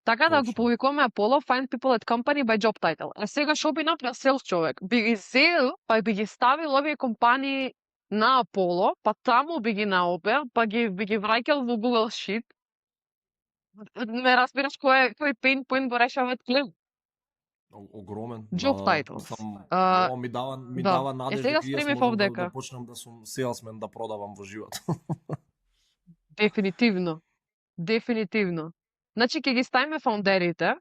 Така да го повикуваме Apollo, find people at company by job title. А сега што би направил sales човек? Би ги зел, па би ги ставил овие компании на Apollo, па таму би ги наопер, па би ги враќал во Google Sheet. Ме разбираш кој pain point го решаваат клиент? Огромен. Job titles. Ми дава надежда сега дека јас можам да почнам да сум salesman, да продавам во живот. Дефинитивно. Значи, ќе ги ставиме фаундерите,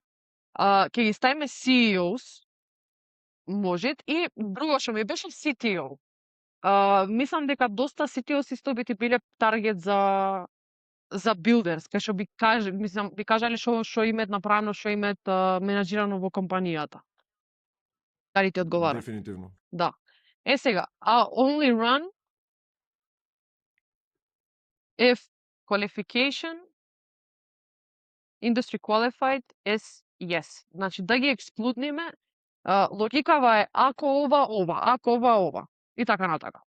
ќе ги ставиме CEOs, може, и друго што ми беше CTO. Мислам дека доста CTOs исто би ти биле таргет за builders, кај што би кажале што имаат направено, што имаат менаџирано во компанијата. Дали ти одговара? Дефинитивно. Да. Сега, only run if qualification industry qualified is yes. Значи, да ги ексклудниме, логикава е ако ова. И така натака.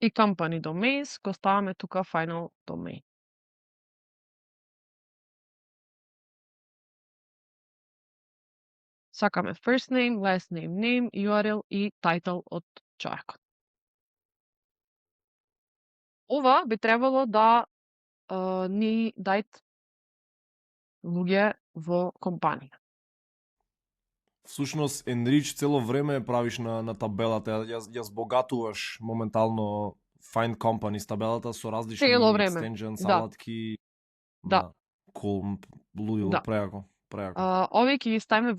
И company domains, го ставаме тука final domain. Сакаме first name, last name, URL и title од човекот. Ова би требало да ни дајт луѓе во компанија. Всушност, Enrich цело време правиш на табелата. Ја збогатуваш моментално Find Companies табелата со различни extension, салатки. Да. Cool, лудило, преако. Овие ќе ги ставиме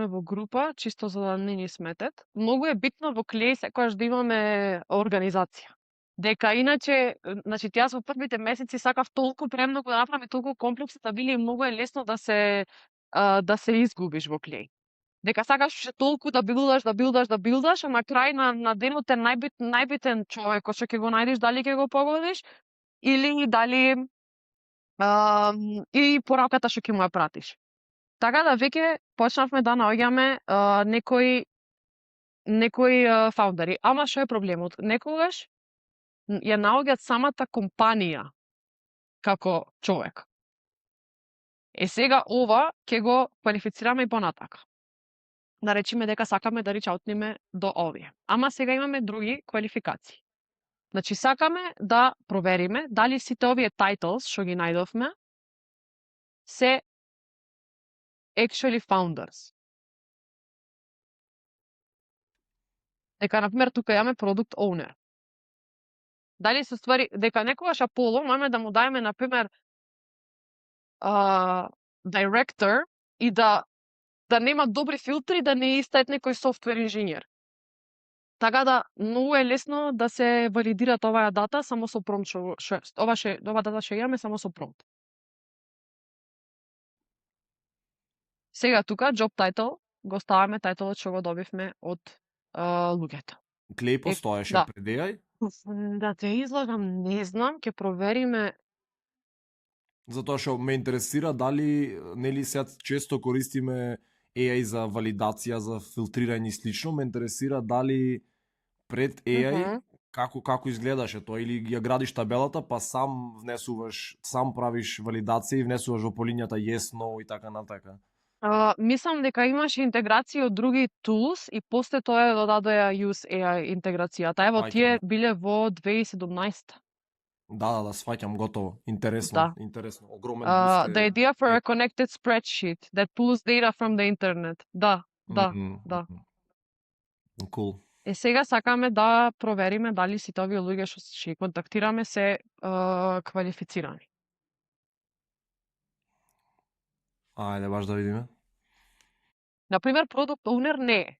во група. Чисто за да не ни сметат. Многу е битно во клеј секогаш да имаме организација. дека иначе, значи јас во првите месеци сакав толку премногу да направам и толку комплексни да били многу е лесно да се изгубиш во клеј. Дека сакаш толку да билдаш, а на крај на денот е најбитен човекот што ќе го најдеш, дали ќе го погодиш или дали и пораката што ќе му ја пратиш. Така да веќе почнавме да наоѓаме некои фаундери. Ама што е проблемот? Некогаш ја наоѓаат самата компанија како човек. Сега ова ќе го квалифицираме и понатака. Да речеме дека сакаме да ричаутниме до овие. Ама сега имаме други квалификации. Значи сакаме да провериме дали сите овие titles што ги најдовме се actually founders. Дека, например, тука имаме product owner. Дали се ствари, дека некогаш Apollo можеме да му даеме, например, director и да нема добри филтри, да не истајат некој софтвер инженер. Така да, многу е лесно да се валидира оваа дата само со промпт ова дата што имаме само со промпт. Сега тука job title го ставаме тајтелот што го добивме од луѓето. Клеј постоеше да. пред AI? Да те излагам, не знам, ќе провериме. Затоа што ме интересира дали, нели сега често користиме AI за валидација, за филтрирање и слично, ме интересира дали пред AI како изгледаше тоа, или ја градиш табелата, па сам внесуваш, сам правиш валидација и внесуваш во полињата yes, no и така натака. Мислам дека имаше интеграција од други tools и после тоа додадоа Use AI интеграцијата. Ево, тие биле во 2017. Да, сваќам, готово. Интересно, Да. интересно. Огромен буст. The idea for a connected spreadsheet that pulls data from the internet. Да. Cool. Сега сакаме да провериме дали сите овие луѓе што ќе контактираме се квалифицирани. Ајде, баш да видиме. Например, product owner не е.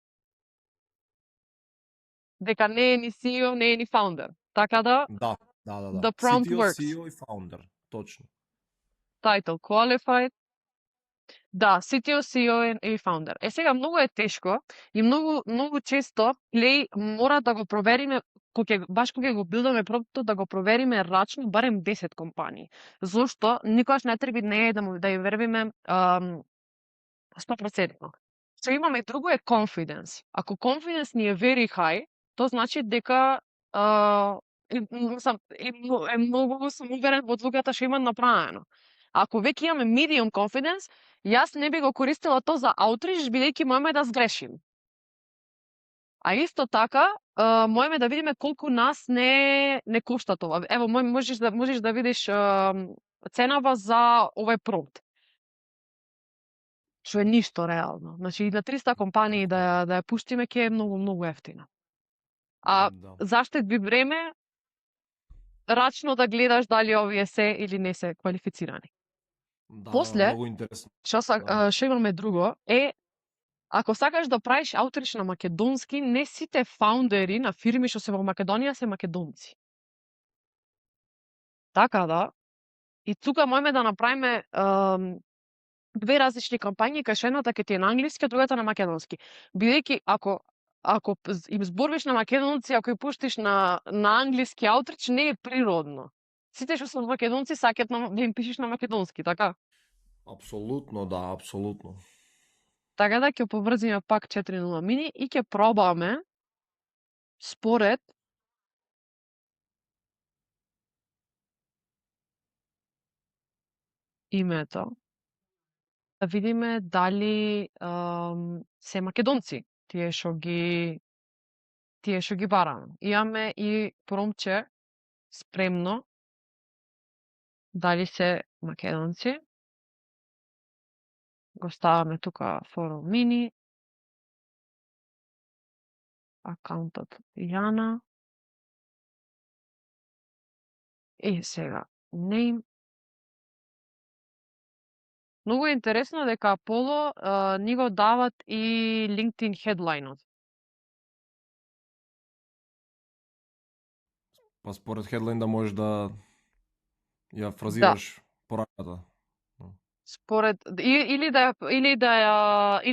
Дека не е ни CEO, не е ни founder. Така да, Да. The prompt CTO, works. CEO и founder, точно. Title qualified. Да, CTO, CEO и founder. Сега многу е тешко и многу често клеј мора да го провериме баш кога го билдаме продуктот, да го провериме рачно барем 10 компании. Зошто? Никогаш не треба да ја вербиме 100%. Што имаме друго е confidence. Ако confidence ни е very high, тоа значи дека е многу сум уверен во одлуката што има направено. Ако веќе имаме medium confidence, јас не би го користела тоа за outreach, бидејќи можеме да сгрешим. А исто така, можеме да видиме колку нас не кошта тоа. Ево, можеш да видиш ценава за овој промпт. Што е ништо реално. Значи и на 300 компании да ја пуштиме ќе е многу ефтина. Заштед би време рачно да гледаш дали овие се или не се квалифицирани. После, многу интересно. Што имаме друго е, ако сакаш да правиш аутрич на македонски, не сите фаундери на фирми што се во Македонија се македонци. Така да, и тука можеме да направиме две различни кампањи, кај што едната ќе ти е на англиски, а другата на македонски. Бидејќи ако им зборуваш на македонци, ако ја пуштиш на англиски аутрич, не е природно. Сите што се македонци сакат да им пишеш на македонски, така? Апсолутно, да, апсолутно. Така да ќе поврзиме пак 4.0 мини и ќе пробаме според името да видиме дали се македонци тие што ги бараме. Имаме и промче спремно дали се македонци. Го ставаме тука форум мини. Акаунтот Јана. И сега name. Многу е интересно дека Apollo ни го дават и LinkedIn headline-от. Па според headline да можеш да ја фразираш пораката. Според или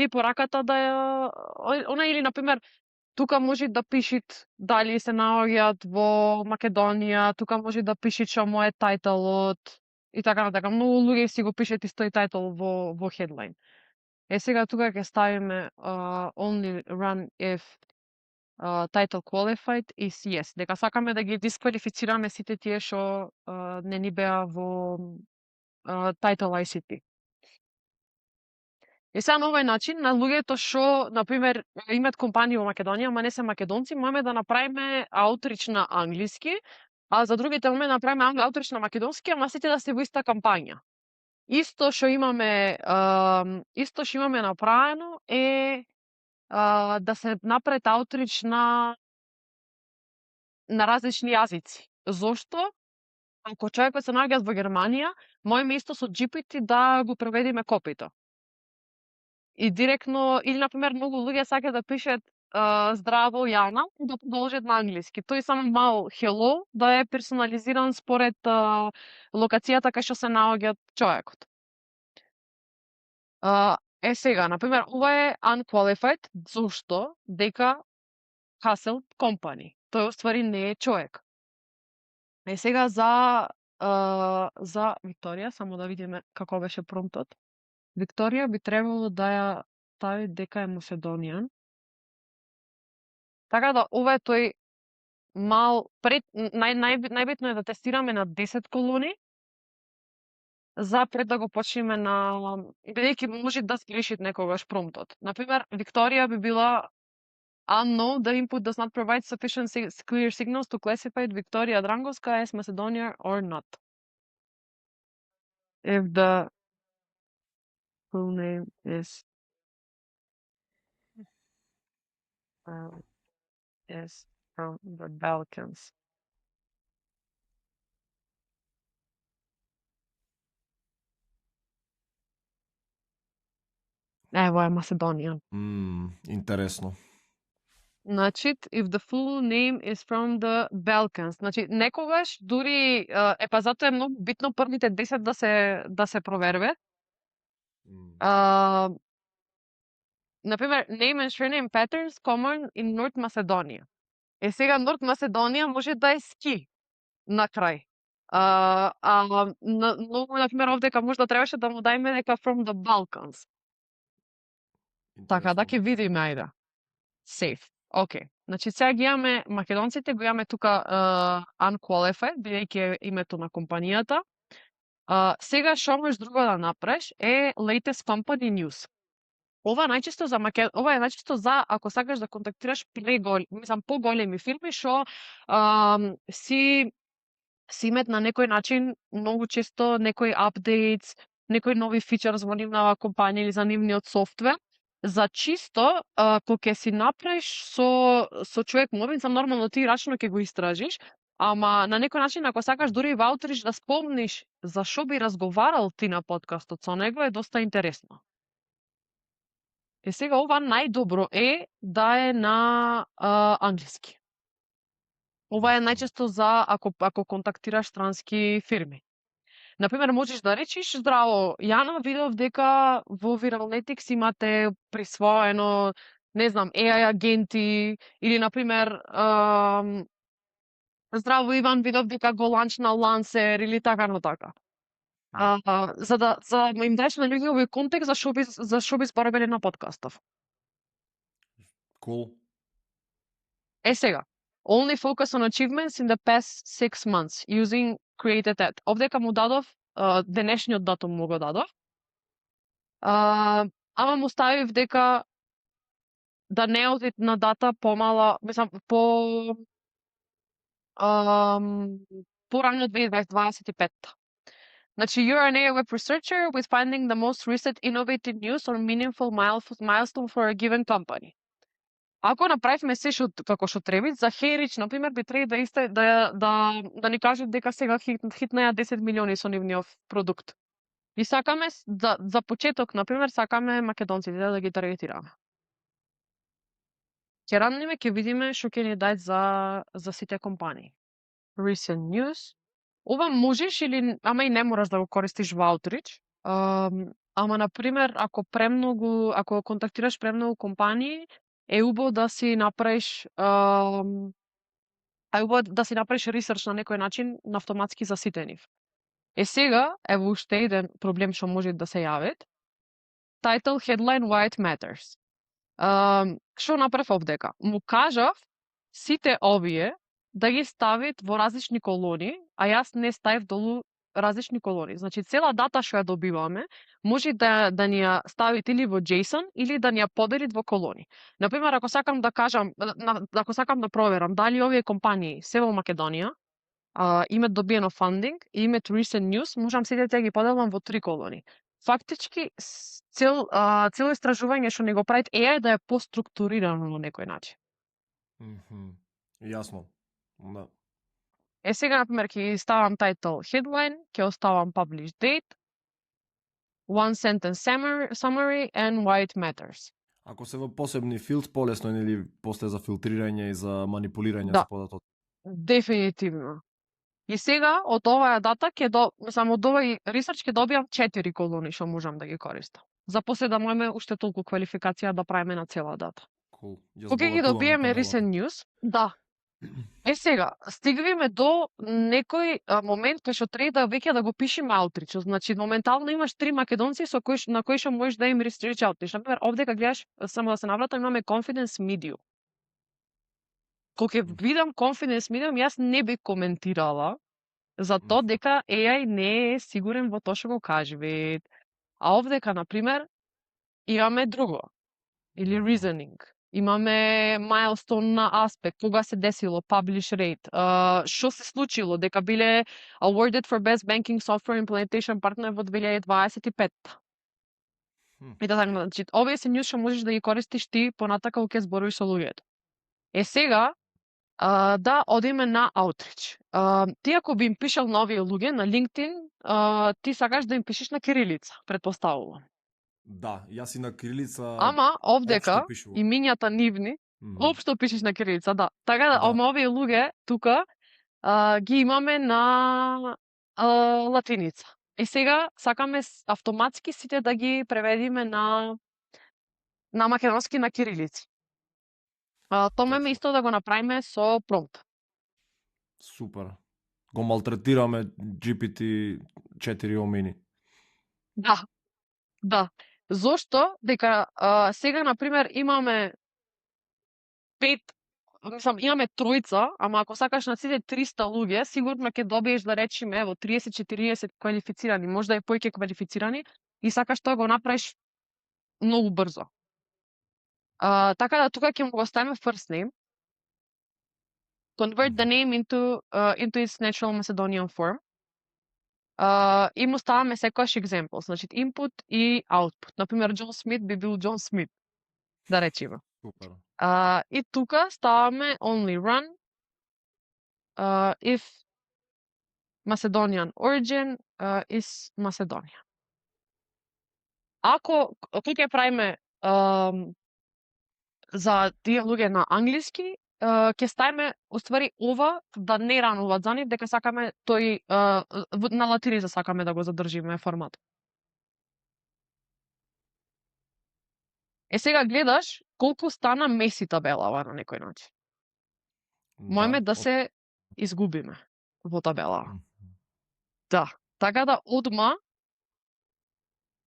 пораката да ја она, или на пример тука може да пишит дали се наоѓаат во Македонија, тука може да пишит што му е тајтелот и така натака. Многу луѓе си го пишат исто и тајтел во headline. Сега тука ќе ставиме only run if title qualified is yes. Дека сакаме да ги дисквалифицираме сите тие што не ни беа во title ICT. И сега на овој начин, на луѓето што, например, имаат компании во Македонија, ама не се македонци, можеме да направиме outreach на англиски, а за другите можеме да направиме outreach на македонски, ама сите да се во иста кампања. Исто што имаме направено е да се направи outreach на различни јазици. Зошто? Ако човекот се наоѓа во Германија, можеме исто со GPT да го преведиме копито. И директно, или например многу луѓе сакаат да пишат здраво Јана и да продолжат на англиски. Тој само мал hello да е персонализиран според локацијата кај што се наоѓа човекот. Сега, например, ова е unqualified, зошто? Дека hustle company. Тој оствари не е човек. Сега за Викторија, само да видиме како беше промптот. Викторија би требало да ја стави дека е Македонијан. Така да, ова е тој мал најбитно е да тестираме на 10 колони за пред да го почнеме на, бидејќи може да сгрешит некогаш промптот. Например, Викторија би била unknown, the input does not provide sufficient clear signals to classify Victoria Drangovska as Macedonia or not. If the full name is from the Balkans. Ево е Macedonian. Интересно. Значи, if the full name is from the Balkans. Значи, некогаш дури па затоа е многу битно првите 10 да се проверве. Например, name and surname patterns common in North Macedonia. Сега North Macedonia може да е ски на крај. Многу, например, овдека можда требаше да му дајме дека from the Balkans. Така, да ќе видиме, ајде. Safe. Океј. Значи, сега ги имаме македонците, го имаме тука unqualified, бидејќи е името на компанијата. Сега што можеш друго да направиш е latest company news. Ова е најчесто за ако сакаш да контактираш поголеми фирми што си имаат на некој начин многу често некои updates, некои нови фичерс во нивната компанија или за нивниот софтвер. За чисто, кога ќе си направиш со човек мобин, нормално ти рачно ќе го истражиш, ама на некој начин, ако сакаш дури во outreach да спомниш за што би разговарал ти на подкастот со него, е доста интересно. Сега ова најдобро е да е на англиски. Ова е најчесто за ако контактираш странски фирми. Например, можеш да речиш, здраво, Јана, видов дека во Viralnetics имате присвоено, не знам, AI агенти, или, например, здраво, Иван, видов дека го ланчна Lancer, или така на така. За да им даеш на луѓе овој контекст за што би зборувале на подкастов. Cool. Сега, only focus on achievements in the past 6 months using created ad. Овдека му дадов, денешниот датум му го дадов. Ама му ставив дека да не оди на дата помала, мислам, порано 2025. Значи, you are an AI web researcher with finding the most recent innovative news or meaningful milestone for a given company. Ако направивме се како што треба, за Heritage, например, би треба да ни кажат дека сега хитнеа 10 милиони со нивниот продукт. И сакаме, за почеток, например, сакаме македонците да ги таргетираме. Ќе ранниме, ќе видиме што ќе ни дајат за сите компании. recent news. Ова можеш или ама и не мораш да го користиш во Outreach. Ама на пример ако контактираш премногу компании, е убаво да си направиш ресерч на некој начин на автоматски за сите нив. Сега, ево уште еден проблем што може да се јавит. Title, headline, why it matters. Што направив овдека? Му кажав сите овие да ги ставит во различни колони, а јас не ставив долу различни колони. Значи, цела дата што ја добиваме, може да ни ја ставит или во JSON, или да ни ја поделит во колони. Например, ако сакам да проверам дали овие компании се во Македонија, имат добиено фандинг и имат recent news, можам сите да ги поделам во 3 колони. Фактички, цело истражување што не го правит AI да е поструктурирано на некој начин. Јасно. Да. Сега, например, ќе ставам title headline, ќе оставам publish date, one sentence summary and why it matters. Ако се во посебни филд, полесно е или после за филтрирање и за манипулирање Да. со податок? Дефинитивно. И сега, од оваа дата, од овај ресерч ќе добијам 4 колони што можам да ги користам. За после да можеме уште толку квалификација да правиме на цела дата. Cool. Кога ги добиеме recent news, да. Сега, стигваме до некој момент кај што треба веќе да го пишеме outreach. Значи, моментално имаш 3 македонци на кои што можеш да им reach outreach. Например, овдека гледаш, само да се навратам, имаме confidence medium. Кога ќе видам confidence medium, јас не би коментирала за тоа дека AI не е сигурен во тоа што го кажи. А овдека, например, имаме друго. Или reasoning. Имаме milestone на аспект, кога се десило, publish rate, што се случило, дека биле awarded for best banking software implementation partner во 2025. И така, значи, овие се news што можеш да ги користиш ти понатака кога ќе зборуваш со луѓето. Сега, да одиме на outreach. Ти ако би им пишал на овие луѓе на LinkedIn, ти сакаш да им пишеш на кирилица, претпоставувам. Да, јас и на кирилица. Ама овдека имињата нивни општо пишеш на кирилица, да. Така да, ама овие луѓе тука ги имаме на латиница. И сега сакаме автоматски сите да ги преведиме на македонски на кирилици. Тоа ме исто да го направиме со промпт. Супер. Го малтретираме GPT-4 Omini. Да. Зошто? Дека сега, например, имаме 5, тројца, ама ако сакаш на сите 300 луѓе, сигурно ќе добиеш, да речеме, ево, 30-40 квалифицирани, можда и поиќе квалифицирани, и сакаш тоа го направиш многу брзо. Така да тука ќе му го ставиме first name, convert the name into its natural Macedonian form, и му ставаме секојаш example, значи input и output. Например, Джон Смит би бил Джон Смит, да речеме. Супер. И тука ставаме only run if Macedonian origin is Macedonia. Ако ќе правиме за тие луѓе на англиски, ќе ставиме уствари ова да не рануваат за нив, дека сакаме тој на латиница сакаме да го задржиме формат. Сега гледаш колку стана меси табелава на некој начин. Можеме да се изгубиме во табелава. Да, така да одма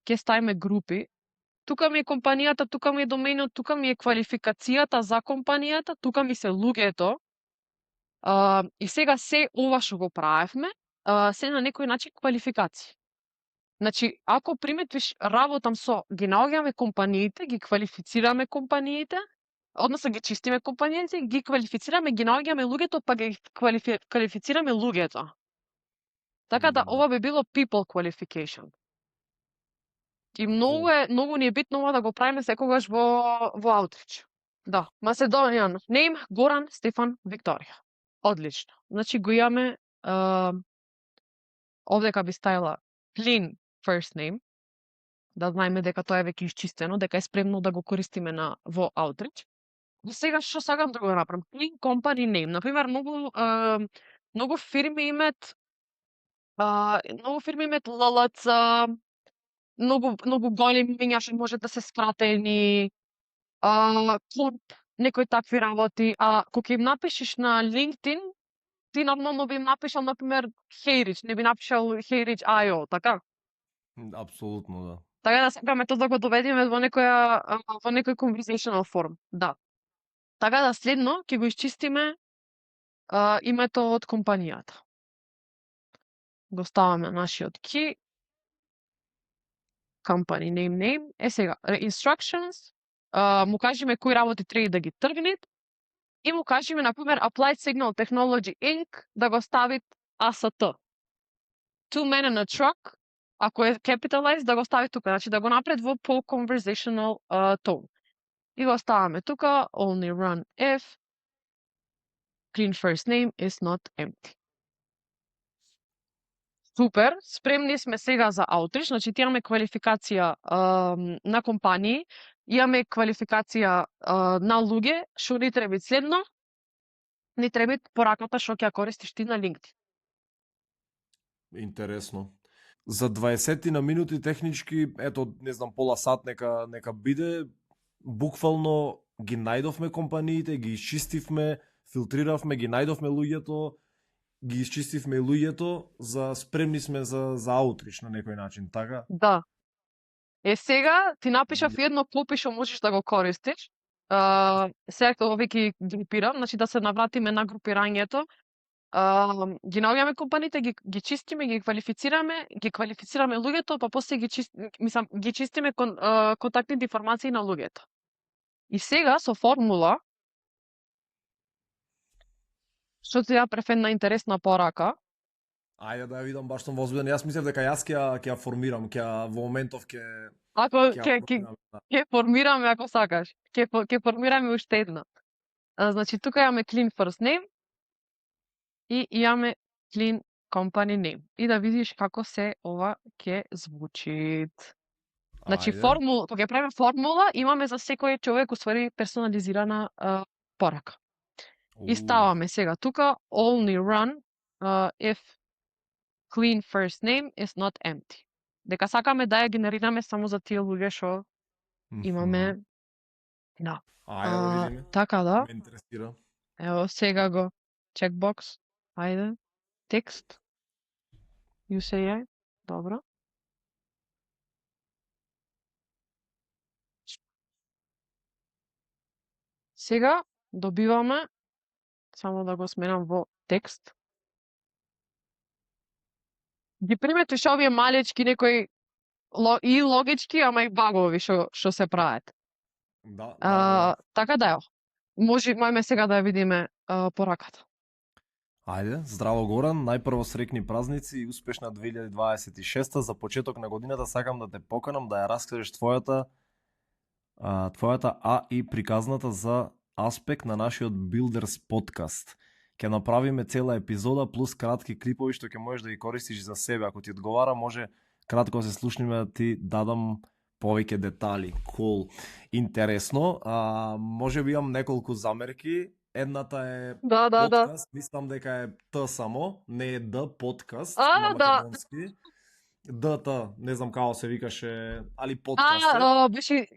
ќе ставиме групи. Тука ми е компанијата, тука ми е доменот, тука ми е квалификацијата за компанијата, тука ми се луѓето. И сега се ова што го правевме, се на некој начин квалификации. Значи, ако приметиш, работам ги наоѓаме компаниите, ги квалифицираме компаниите, односно ги чистиме компаниите, ги квалифицираме, ги наоѓаме луѓето, па ги квалифицираме луѓето. Така да ова би било people qualification. И многу ни е битно ова да го правиме секогаш во outreach. Да, Macedonian name Горан Стефан Викторија. Одлично. Значи го имаме овдека би ставила clean first name, да знаеме дека тоа е веќе исчистено, дека е спремно да го користиме во outreach. И сега што сакам да го направам? Clean company name. Например, многу фирми имаат LLC, многу големи имиња што може да се спратени, клуб, некои такви работи, а кога им напишеш на LinkedIn, ти нормално би им напишал, например, Heyridge, не би напишал Heyridge IO, така? Апсолутно, да. Така да сакаме тоа да го доведеме во некој conversational form, да. Така да следно ќе го исчистиме името од компанијата. Го ставаме нашиот key, company name. Сега, instructions, му кажеме кои работи треба да ги тргнет и му кажеме, например, Applied Signal Technology Inc. да го ставит AST. Two men in a truck, ако е capitalized, да го стави тука, значи да го напред во по-conversational tone. И го ставаме тука, only run if clean first name is not empty. Супер, спремни сме сега за outreach, значи ти имаме квалификација на компании, имаме квалификација на луѓе, што ни треба следно, ни треба пораката што ќе ја користиш ти на LinkedIn. Интересно. За 20 на минути технички, ето, не знам, пола сат нека биде, буквално ги најдовме компаниите, ги исчистивме, филтриравме, ги најдовме луѓето, ги исчистивме и луѓето, спремни сме за аутрич на некој начин, така? Да. Сега ти напишав едно копи што можеш да го користиш. Сега тоа веќе групирам, значи да се навратиме на групирањето. Ги наоѓаме компаниите, ги чистиме, ги квалифицираме луѓето, па после ги чистиме контактните информации на луѓето. И сега со формула, што ти ја префен на интересна порака. Ајде да ја видам, баш сум возбуден. Јас мислев дека јас ќе ја формирам, во моментов ќе формираме ако сакаш. Ќе формираме уште една. Значи тука имаме clean first name и имаме clean company name. И да видиш како се ова ќе звучи. Значи кога ќе правиме формула, имаме за секој човек уствари персонализирана порака. И ставаме сега тука only run if clean first name is not empty. Дека сакаме да ја генерираме само за тие луѓе што имаме. Да. Ајде да видиме. Така да. Ме интересира. Ево сега го checkbox. Ајде. Текст. UCI. Добро. Сега добиваме, само да го сменам во текст. Ги приметиш овие малечки некои и логички, ама и багови што се прават. Да. Така да, можеме сега да ја видиме пораката. Ајде, здраво Горан, најпрво срекни празници и успешна 2026. За почеток на годината сакам да те поканам да ја раскажеш твојата и приказната за аспект на нашиот Builders подкаст. Ќе направиме цела епизода плюс кратки клипови што ќе можеш да ги користиш за себе. Ако ти одговара, може кратко се слушниме да ти дадам повеќе детали. Cool. Интересно. Може би имам неколку замерки. Едната е подкаст. Мислам дека е Т само, не е Д подкаст на македонски. Д-Т, не знам како се викаше, али подкаст. Беше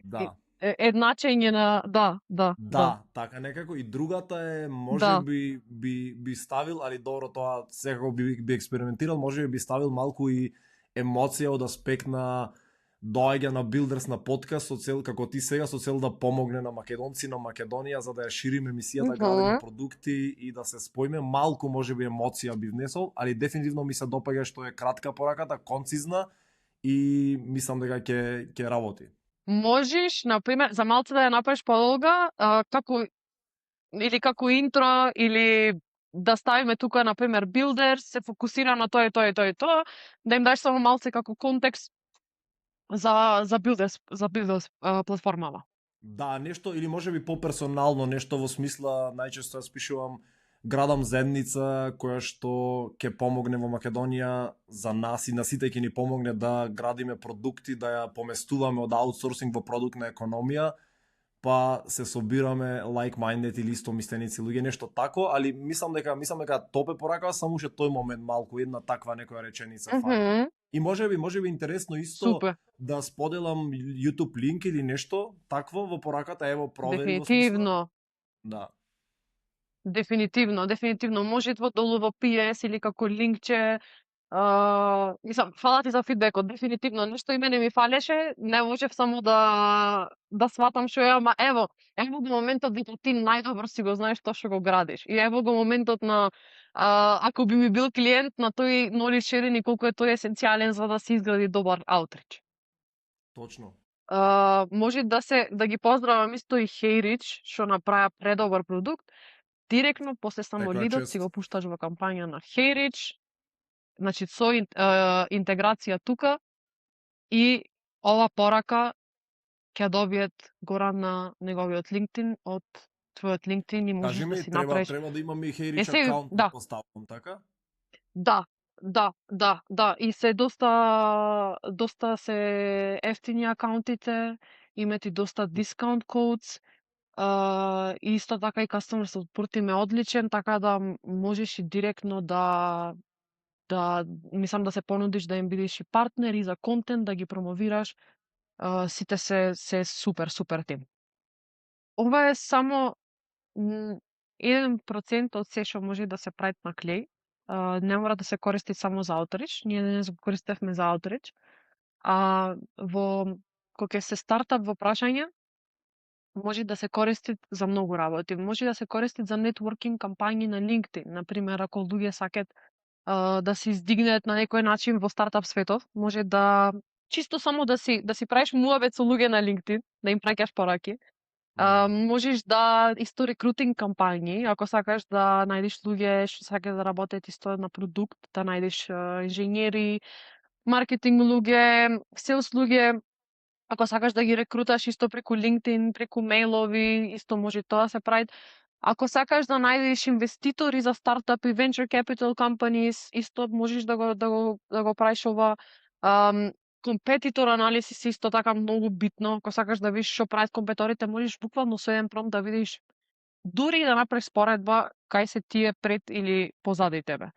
едначење на да, така некако. И другата е може би ставил, али добро тоа секако би експериментирал, може би ставил малку и емоција од аспект на доаѓа на Builders на подкаст со цел како ти сега со цел да помогне на македонци на Македонија за да ја шириме мисијата, градиме продукти и да се споиме. Малку можеби емоција би внесол, али дефинитивно ми се допаѓа што е кратка пораката, концизна и мислам дека ќе работи. Можеш, например, за малце да ја направиш подолга, како интро или да ставиме тука, например, Builders се фокусира на тоа и тоа, да им дадеш само малце како контекст за Builders платформава. Да, нешто или можеби поперсонално нешто во смисла, најчесто јас пишувам градам заедница која што ќе помогне во Македонија за нас и на сите ќе ни помогне да градиме продукти, да ја поместуваме од аутсорсинг во продуктна економија. па се собираме like-minded или истомисленици луѓе, нешто тако, али мислам дека топе поракава само уште тој момент малку една таква некоја реченица фали. И можеби интересно исто Супер. да споделам YouTube линк или нешто такво во пораката, ево провери во смисла. Дефинитивно. Да. Дефинитивно. Може во долу во PS или како линкче. Мислам, фала ти за фидбекот. Дефинитивно нешто и мене ми фалеше, не можев само да сватам што е, ама ево го моментот дека ти најдобро си го знаеш тоа што го градиш. И ево го моментот на ако би ми бил клиент на тој knowledge sharing и колку е тој есенцијален за да се изгради добар outreach. Точно. Може да ги поздравам исто и HeyRich што направи предобар продукт. Директно после само Некоја лидот чест. си го пушташ во кампања на HeyRich, значи со интеграција тука и ова порака ќе добиет гора на неговиот LinkedIn од твојот LinkedIn и можеш Кажи ми, да си направиш. треба да имам и HeyRich Се, акаунт да. поставам, така? Да, и се доста се ефтини акаунтите, имате доста discount codes, и исто така и customer support им е одличен, така да можеш и директно да мислам да се понудиш да им бидеш и партнер и за контент да ги промовираш. Сите се супер тим. Ова е само 1% од се што може да се прави на клеј. Не мора да се користи само за outreach. Ние не го користевме за outreach. Кога ќе се стартап во прашање, може да се користи за многу работи. Може да се користи за networking кампањи на LinkedIn. Например, ако луѓе сакат да се издигнат на некој начин во стартап светот, може да чисто само да си правиш муабет со луѓе на LinkedIn, да им праќаш пораки. Можеш да исто рекрутинг кампањи, ако сакаш да најдеш луѓе што сакаат да работат исто на продукт, да најдеш инженери, маркетинг луѓе, селс луѓе, ако сакаш да ги рекруташ исто преку LinkedIn, преку мејлови, исто може тоа се прави. Ако сакаш да најдеш инвеститори за стартапи, venture capital companies, исто можеш да го правиш ова. Компетитор анализ е исто така многу битно. Ако сакаш да видиш што прават компетиторите, можеш буквално со еден промпт да видиш дури да направиш споредба кај се тие пред или позади тебе.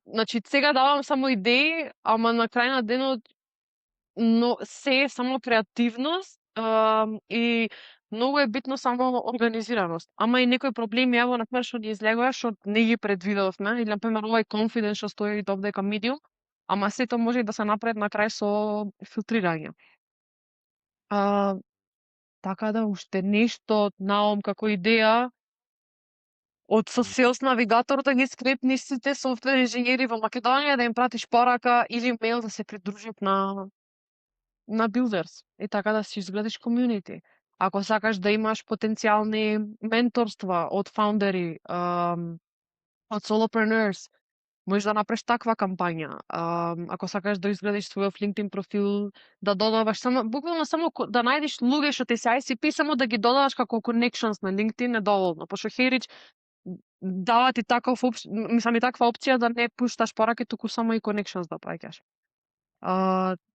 Значи сега давам само идеи, ама на крај на денот но се е само креативност и многу е битно само организираност. Ама и некои проблеми, ево, например, што ни излегоа, што не ги предвидовме, или, например, овој confidence што стои топ дека medium, ама сето може да се направи на крај со филтрирање. Така да, уште нешто наум како идеја, од со Sales Navigator да ги скрепниш сите софтвер инженери во Македонија, да им пратиш порака или мејл да се придружат на Builders и така да си изградиш комјунити. Ако сакаш да имаш потенцијални менторства од фаундери, од solopreneurs, можеш да направиш таква кампања. Ако сакаш да изградиш својот LinkedIn профил, да додаваш буквално само да најдеш луѓе што ти се ICP, само да ги додаваш како connections на LinkedIn е доволно. Пошто HeyRich дава ти таква опција да не пушташ пораки, туку само и connections да праќаш.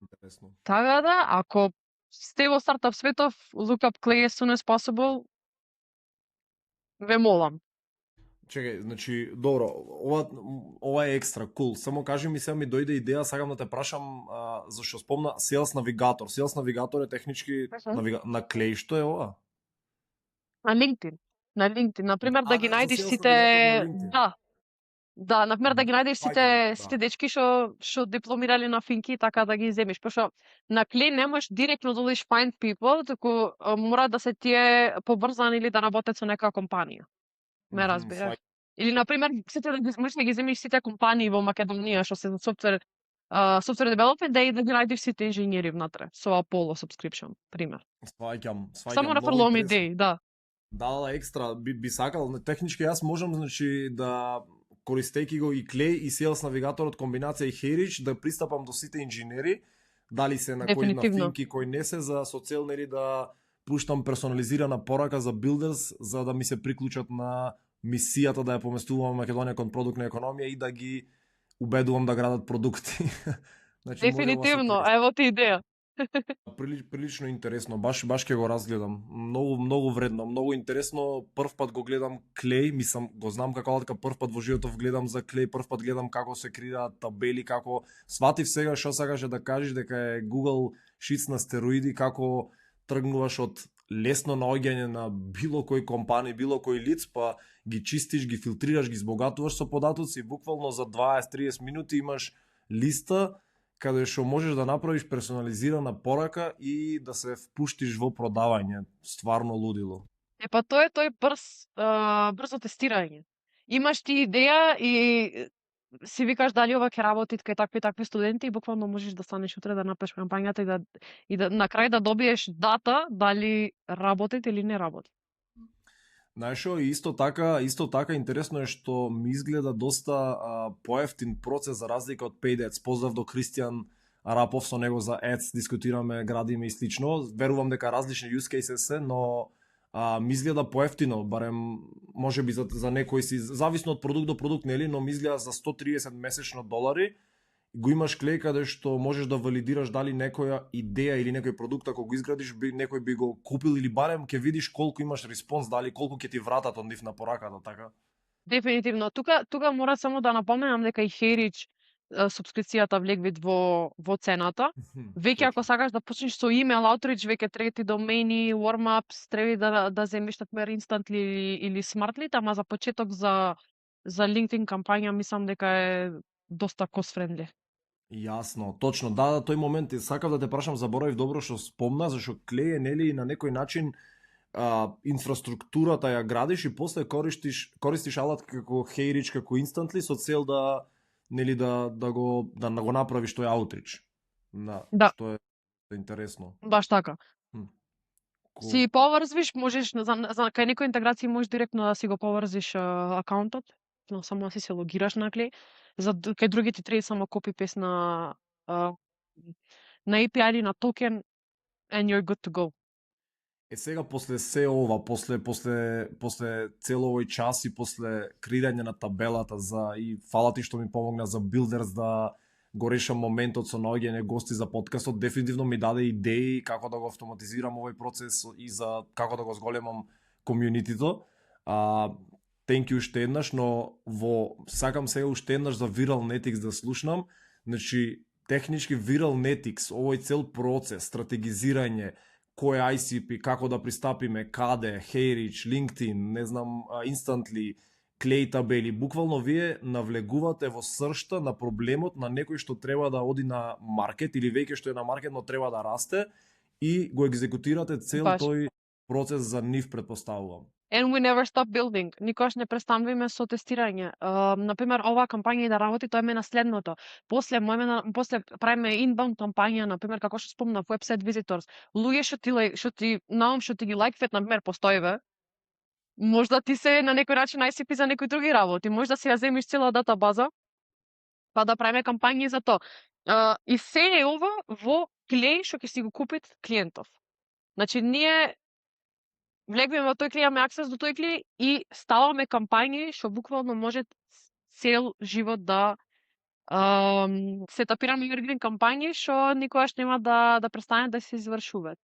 Интересно. Така да, ако сте во стартап светов, look up Clay as soon as possible, ве молам. Чекај, значи, добро, ова е екстра кул. Само кажи ми, сега ми дојде идеја, сакам да те прашам зашто спомна Sales Navigator. Sales Navigator е технички на Clay, што е ова? На LinkedIn. На LinkedIn, например, да ги најдеш сите Да, например да ги најдеш сите дечки што дипломирали на Финки, така да ги земиш, пошто на Clay не можеш директно да одиш find people, туку мора да се тие поврзани или да работат со некоја компанија. Ме разбираш? Или например, можеш да ги земиш сите компании во Македонија што се за софтвер development, да ги најдеш сите инженери внатре со Apollo subscription, пример. Сваќам. Само на фрлом идеи, да. Да, екстра, би сакал, технички јас можам, значи, да користејќи го и Clay и Sales Navigator од комбинација и HeyRich, да пристапам до сите инженери, дали се на кој на Финки, кој не се, за со цел да пуштам персонализирана порака за Builders, за да ми се приклучат на мисијата да ја поместувам Македонија кон продуктна економија и да ги убедувам да градат продукти. Значи, дефинитивно, ево ти идеја. Прилично интересно, баш ќе го разгледам. Многу вредно, многу интересно. Прв пат го гледам Клей, мислам, го знам како алатка, прв пат во животов гледам за Клей, прв пат гледам како се креираат табели, како сватив сега што сакаше да кажеш дека е Google Sheets на стероиди, како тргнуваш од лесно наоѓање на било кој компани, било кој лиц, па ги чистиш, ги филтрираш, ги збогатуваш со податоци и буквално за 20-30 минути имаш листа каде што можеш да направиш персонализирана порака и да се впуштиш во продавање. Стварно лудило. Па тоа е тој брзо тестирање. Имаш ти идеја и си викаш дали ова ќе работи кај такви такви студенти и буквално можеш да станеш утре да направиш кампањата и да на крај да добиеш дата дали работи или не работи. Знаеш што, исто така интересно е што ми изгледа доста поевтин процес за разлика од Paid Ads. Поздрав до Кристијан Арапов, со него за Ads дискутираме, градиме и слично. Верувам дека различни use cases се, но ми изгледа поевтино, барем можеби за некој си, зависно од продукт до продукт, нели, но ми изгледа за 130 месечно долари. Го имаш клей каде што можеш да валидираш дали некоја идеја или некој продукт ако го изградиш некој би го купил или барем ќе видиш колку имаш респонс, дали колку ќе ти вратат од нив на пораката, така? Дефинитивно. Тука мора само да напоменам дека и Херич субскрипцијата влегви во цената. Веќе ако сакаш да почнеш со email outreach, веќе трети домени, warm-ups, треба да земеш например instantly или smartly, ама за почеток за LinkedIn кампања мислам дека е доста cost friendly. Јасно, точно. Да, тој момент сакав да те прашам, заборавив добро што спомна, зашто клеј е нели на некој начин инфраструктурата ја градиш и после користиш алат како Хейрич, како Instantly со цел да нели да го направиш тој аутрич. Да. Што е интересно. Баш така. Си поврзвиш, можеш за кај некои интеграции можеш директно да си го поврзиш акаунтот, но само да си се логираш на клеј. За кај другите треба само copy paste на API или на токен and you're good to go. Сега после се ова, после цел овој час и после креирање на табелата и фала ти што ми помогна за Builders да го решам моментот со наоѓање гости за подкастот, дефинитивно ми даде идеи како да го автоматизирам овој процес и за како да го зголемам комјунитито. Thank you уште еднаш, но сакам сега уште еднаш за Viralnetics да слушнам. Значи, технички Viralnetics, овој цел процес, стратегизирање, кој е ICP, како да пристапиме, каде, Heyreach, LinkedIn, не знам, Instantly, клей табели, буквално вие навлегувате во сршта на проблемот на некој што треба да оди на маркет или веќе што е на маркет, но треба да расте и го екзекутирате цел тој процес за нив, предпоставувам. And we never stop building. Никогаш не престануваме со тестирање. Например, оваа кампања да работи, тоа е на следното. После правиме inbound кампања, например, како што спомнав, website visitors. Луѓе што ти ги лајкват, например, постоеве, можда ти се на некој начин ICP за некои други работи. Можда си ја земиш цела датабаза, па да правиме кампањи за тоа. И се е ова во клеј што ќе си го купит клиентов. Значи, ние влегваме во тој клеј, имаме аксес до тој клеј и ставаме кампањи што буквално може цел живот да сетапираме evergreen кампањи што никогаш нема да престане да се извршуваат.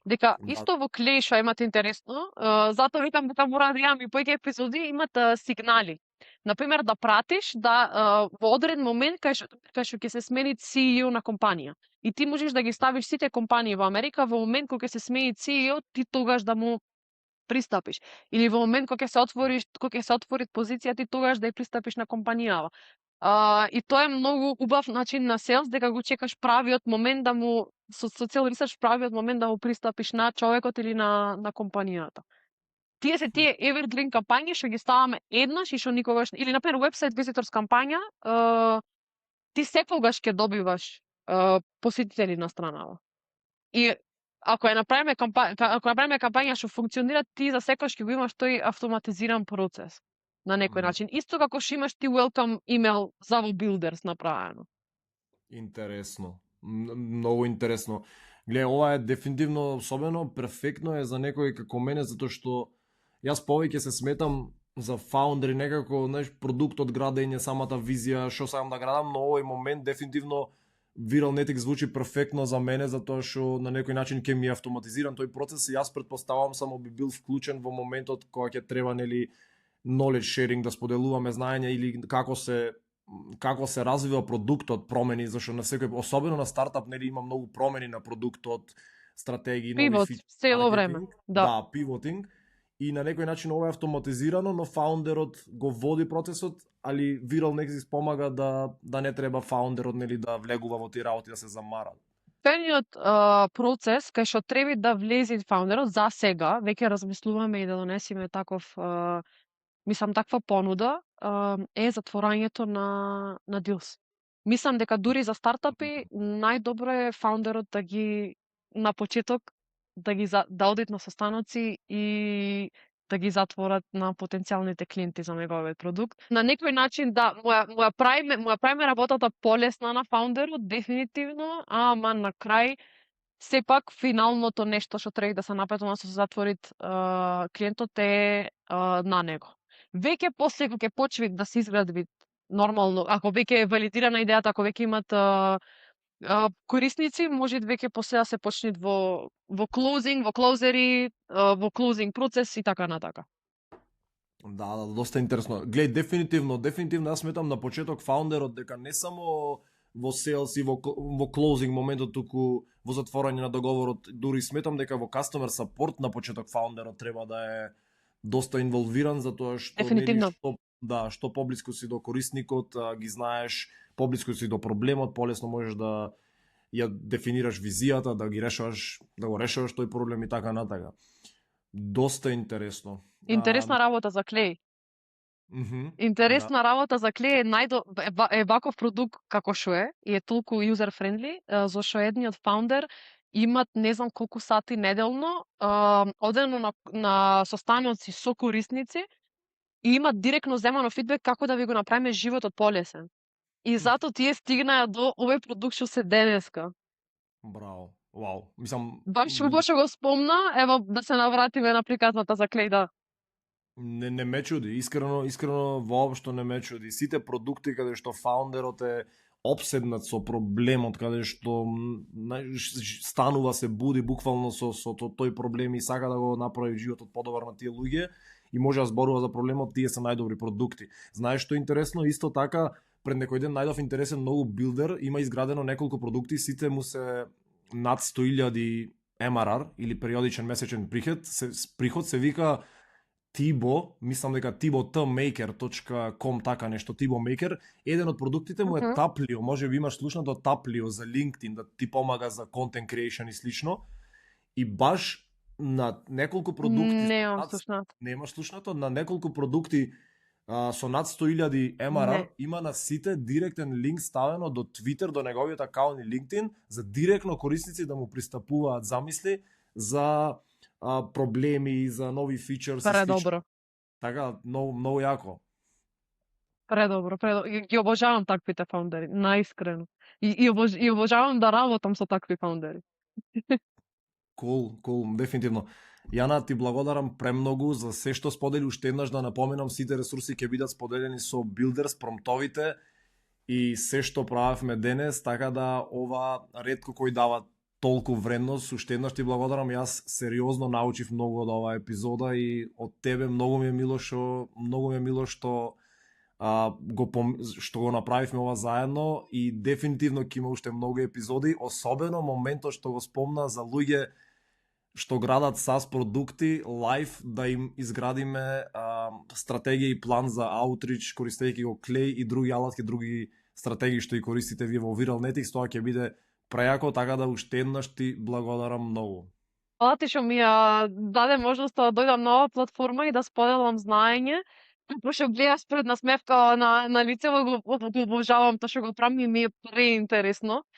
Дека исто во клеј што имате интересно, затоа викам дека мора да имам и поеќе епизоди, имат сигнали. Например, да пратиш во одреден момент кај што ќе се смени CEO на компанија. И ти можеш да ги ставиш сите компании во Америка во момент кога ќе се смени CEO, ти тогаш да му пристапиш. Или во момент кога ќе се отвори позиција, ти тогаш да ја пристапиш на компанијава. И тоа е многу убав начин на селс, дека го чекаш правиот момент да му со цел ресерч правиот момент да му пристапиш на човекот или на компанијата. Тие се тие evergreen кампањи што ги ставаме еднаш и што никогаш, или например website visitors кампања, ти секогаш ќе добиваш посетители на странава. И ако ја направиме кампања што функционира, ти за секогаш ќе го имаш тој автоматизиран процес на некој начин. Исто како што имаш ти welcome email за во Builders направено. Интересно. Многу интересно. Гледа, ова е дефинитивно особено перфектно е за некој како мене, затоа што јас повеќе се сметам за фаундери некако, знаеш, продукт од градење, самата визија, што сакам да градам, но овој момент дефинитивно Viralnetic звучи перфектно за мене затоа што на некој начин ќе ми е автоматизиран тој процес и јас претпоставувам само би бил вклучен во моментот кога ќе треба нели knowledge sharing да споделуваме знаење или како се развива продуктот, промени, зашто на секој, особено на стартап, нели има многу промени на продуктот, стратегии, нови Пивот, фичи, цело време. маркетинг. Да. Да, пивотинг. И на некој начин ова е автоматизирано, но фаундерот го води процесот, али Viralnetic помага да не треба фаундерот нели да влегува во тие работи да се замара. Целиот процес кај што треба да влезе фаундерот за сега, веќе размислуваме и да донесеме таква понуда, е затворањето на deals. Мислам дека дури за стартапи најдобро е фаундерот да ги на почеток да одат на состаноци и да ги затворат на потенцијалните клиенти за неговиот продукт. На некој начин да му ја правиме работата полесна на фаундерот дефинитивно, ама на крај сепак финалното нешто што треба да се направи да се затворит клиентот е на него. Веќе после кога ќе почне да се изгради нормално, ако веќе е валидирана идејата, ако веќе имат корисници, може веќе после да се почне во клоузинг, во клоузери, во клоузинг процес и така натака. Да, доста интересно. Глеј, дефинитивно јас сметам на почеток фаундерот дека не само во sales и во closing моментот, туку во затворање на договорот, дури сметам дека во customer support на почеток фаундерот треба да е доста инволвиран, затоа што Дефинитивно. што поблиску си до корисникот, ги знаеш, поблиску си до проблемот, полесно можеш да ја дефинираш визијата, да го решаваш тој проблем и така натака. Доста интересно. Интересна работа за Клеј. Интересна работа за Клеј е ваков продукт како што е и е толку user friendly, зашто едниот фаундер имат не знам колку сати неделно одено на состаноци со корисници и имат директно земано фидбек како да ви го направиме животот полесен. И затоа тие стигнаа до овој продукт што се денеска. Браво. Вау. Мислам, Баш што го спомна, ево да се навратиме на приказната за Клеј, да. Не ме чуди, искрено воопшто не ме чуди. Сите продукти каде што фаундерот е опседнат со проблемот, каде што станува, се буди буквално со тој проблем и сака да го направи животот подобар на тие луѓе и може да зборува за проблемот, тие се најдобри продукти. Знаеш што е интересно? Исто така, пред некој ден најдов интересен многу билдер, има изградено неколку продукти, сите му се над 100.000 MRR или периодичен месечен приход се вика Tibo, мислам дека tiboTmaker.com, така нешто, Tibo Maker. Еден од продуктите му е Taplio, може би имаш слушнато Taplio за LinkedIn, да ти помага за content creation и слично. И баш на неколку продукти... Немам слушнато. Немаш слушнато? На неколку продукти со над 100.000 MRR има на сите директен линк ставено до Twitter, до неговиот акаунт и LinkedIn, за директно корисници да му пристапуваат замисли за проблеми, за нови фичерс. Предобро. Така, многу јако. Предобро. Ги обожавам таквите фаундери, наискрено. И обожавам да работам со такви фаундери. Cool, дефинитивно. Јана, ти благодарам премногу за се што сподели. Уште еднаш да напоменам, сите ресурси ќе бидат споделени со Builders, промптовите и се што правевме денес, така да ова ретко кој дава толку вредност. Уште еднаш ти благодарам. Јас сериозно научив многу од оваа епизода и од тебе многу ми е мило што го направивме ова заедно и дефинитивно ќе има уште многу епизоди, особено моментот што го спомна за луѓе што градат SaaS продукти, лайф, да им изградиме стратегија и план за outreach, користејќи го Клеј и други алатки, други стратегии што и користите вие во Viralnetic, тоа ќе биде прејако, така да уште еднаш ти благодарам многу. Фала ти што ми ја даде можноста да дојдам на оваа платформа и да споделам знаење. Пошто гледаш пред насмевка на лицево, го обожавам тоа што го правам и ми е преинтересно.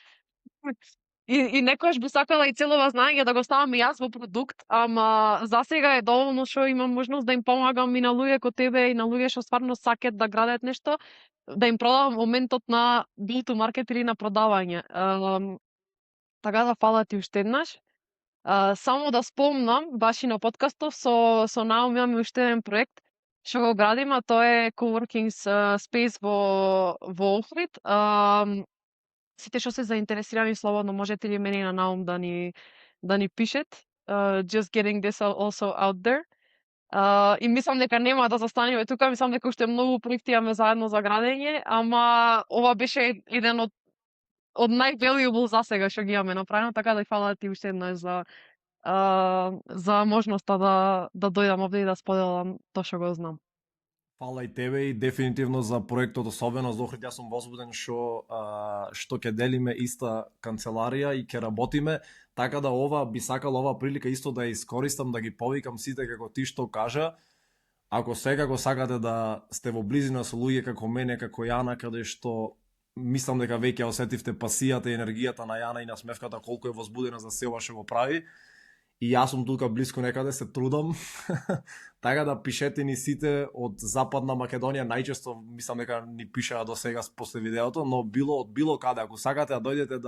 И некојаш би сакала и целова знаење да го ставам и јас во продукт, ама засега е доволно што имам можност да им помагам и на луѓе како тебе и на луѓе што стварно сакат да градат нешто, да им продавам моментот на go to market или на продавање. Така да фала ти уште еднаш. Само да спомнам, баш и на подкастов со Наоми имаме уште еден проект што го градиме, а тоа е coworking space во Охрид. сите што се заинтересирани слободно можете ли мене на наум да ни пишет. Just getting this also out there. И мислам дека нема да застанеме тука, мислам дека уште многу проекти имаме заедно за градење, ама ова беше еден од најvaluable за сега што ги имаме направено, така да фала ти уште еднаш за можноста да дојдам овде и да споделам тоа што го знам. Фала и тебе и дефинитивно за проектот, особено за Охрид. Јас сум возбуден што ќе делиме иста канцеларија и ќе работиме, така да би сакал ова прилика исто да ја искористам, да ги повикам сите како ти што кажа. Ако секако сакате да сте во близина со луѓе како мене, како Јана, каде што мислам дека веќе осетивте пасијата и енергијата на Јана и насмевката колку е возбудена за се ова што го прави. И јас сум тука близко некаде, се трудам. Така да пишете ни сите од Западна Македонија, најчесто мислам дека ни пишаа до сега после видеото, но од било каде, ако сакате да дојдете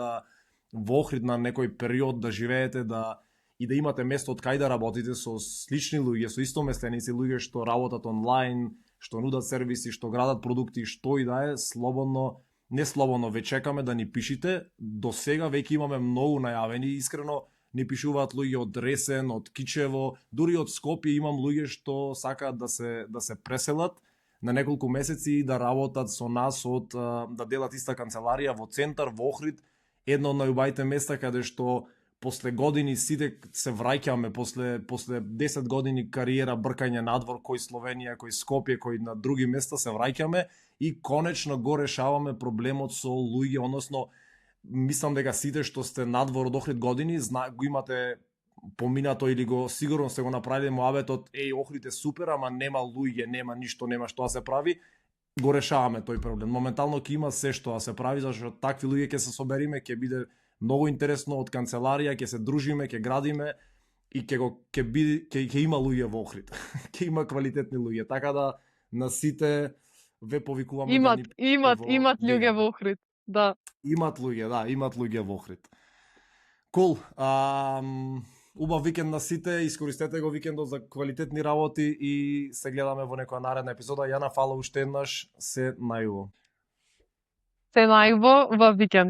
во Охрид на некој период да живеете и да имате место од кај да работите со слични луѓе, со истоместеници, луѓе што работат онлайн, што нудат сервиси, што градат продукти, што и да е, слободно, не слободно, веќе чекаме да ни пишите. До сега веќе имаме многу најавени, искрено ни пишуваат луѓе од Ресен, од Кичево, дури од Скопје имам луѓе што сакаат да се преселат на неколку месеци и да работат со нас, да делат иста канцеларија во центар, во Охрид, едно од најубавите места каде што после години сите се враќаме, после 10 години кариера, бркање надвор, кој Словенија, кој Скопје, кој на други места, се враќаме и конечно го решаваме проблемот со луѓе, односно мислам дека сите што сте надвор од Охрид години, го имате поминато или сигурно сте го направиле муабетот, Охрид е супер, ама нема луѓе, нема ништо, нема што да се прави. Го решаваме тој проблем. Моментално ќе има се што да се прави, зашто такви луѓе ќе се собериме, ќе биде многу интересно од канцеларија, ќе се дружиме, ќе градиме и ќе има луѓе во Охрид. Ќе има квалитетни луѓе, така да на сите ве повикуваме имат луѓе во Охрид. Да. Имат луѓе во Охрид. Кул. Убав викенд на сите, искористете го викендот за квалитетни работи и се гледаме во некоја наредна епизода. Јана, фала уште еднаш, се најубаво. Се најубаво, убав викенд.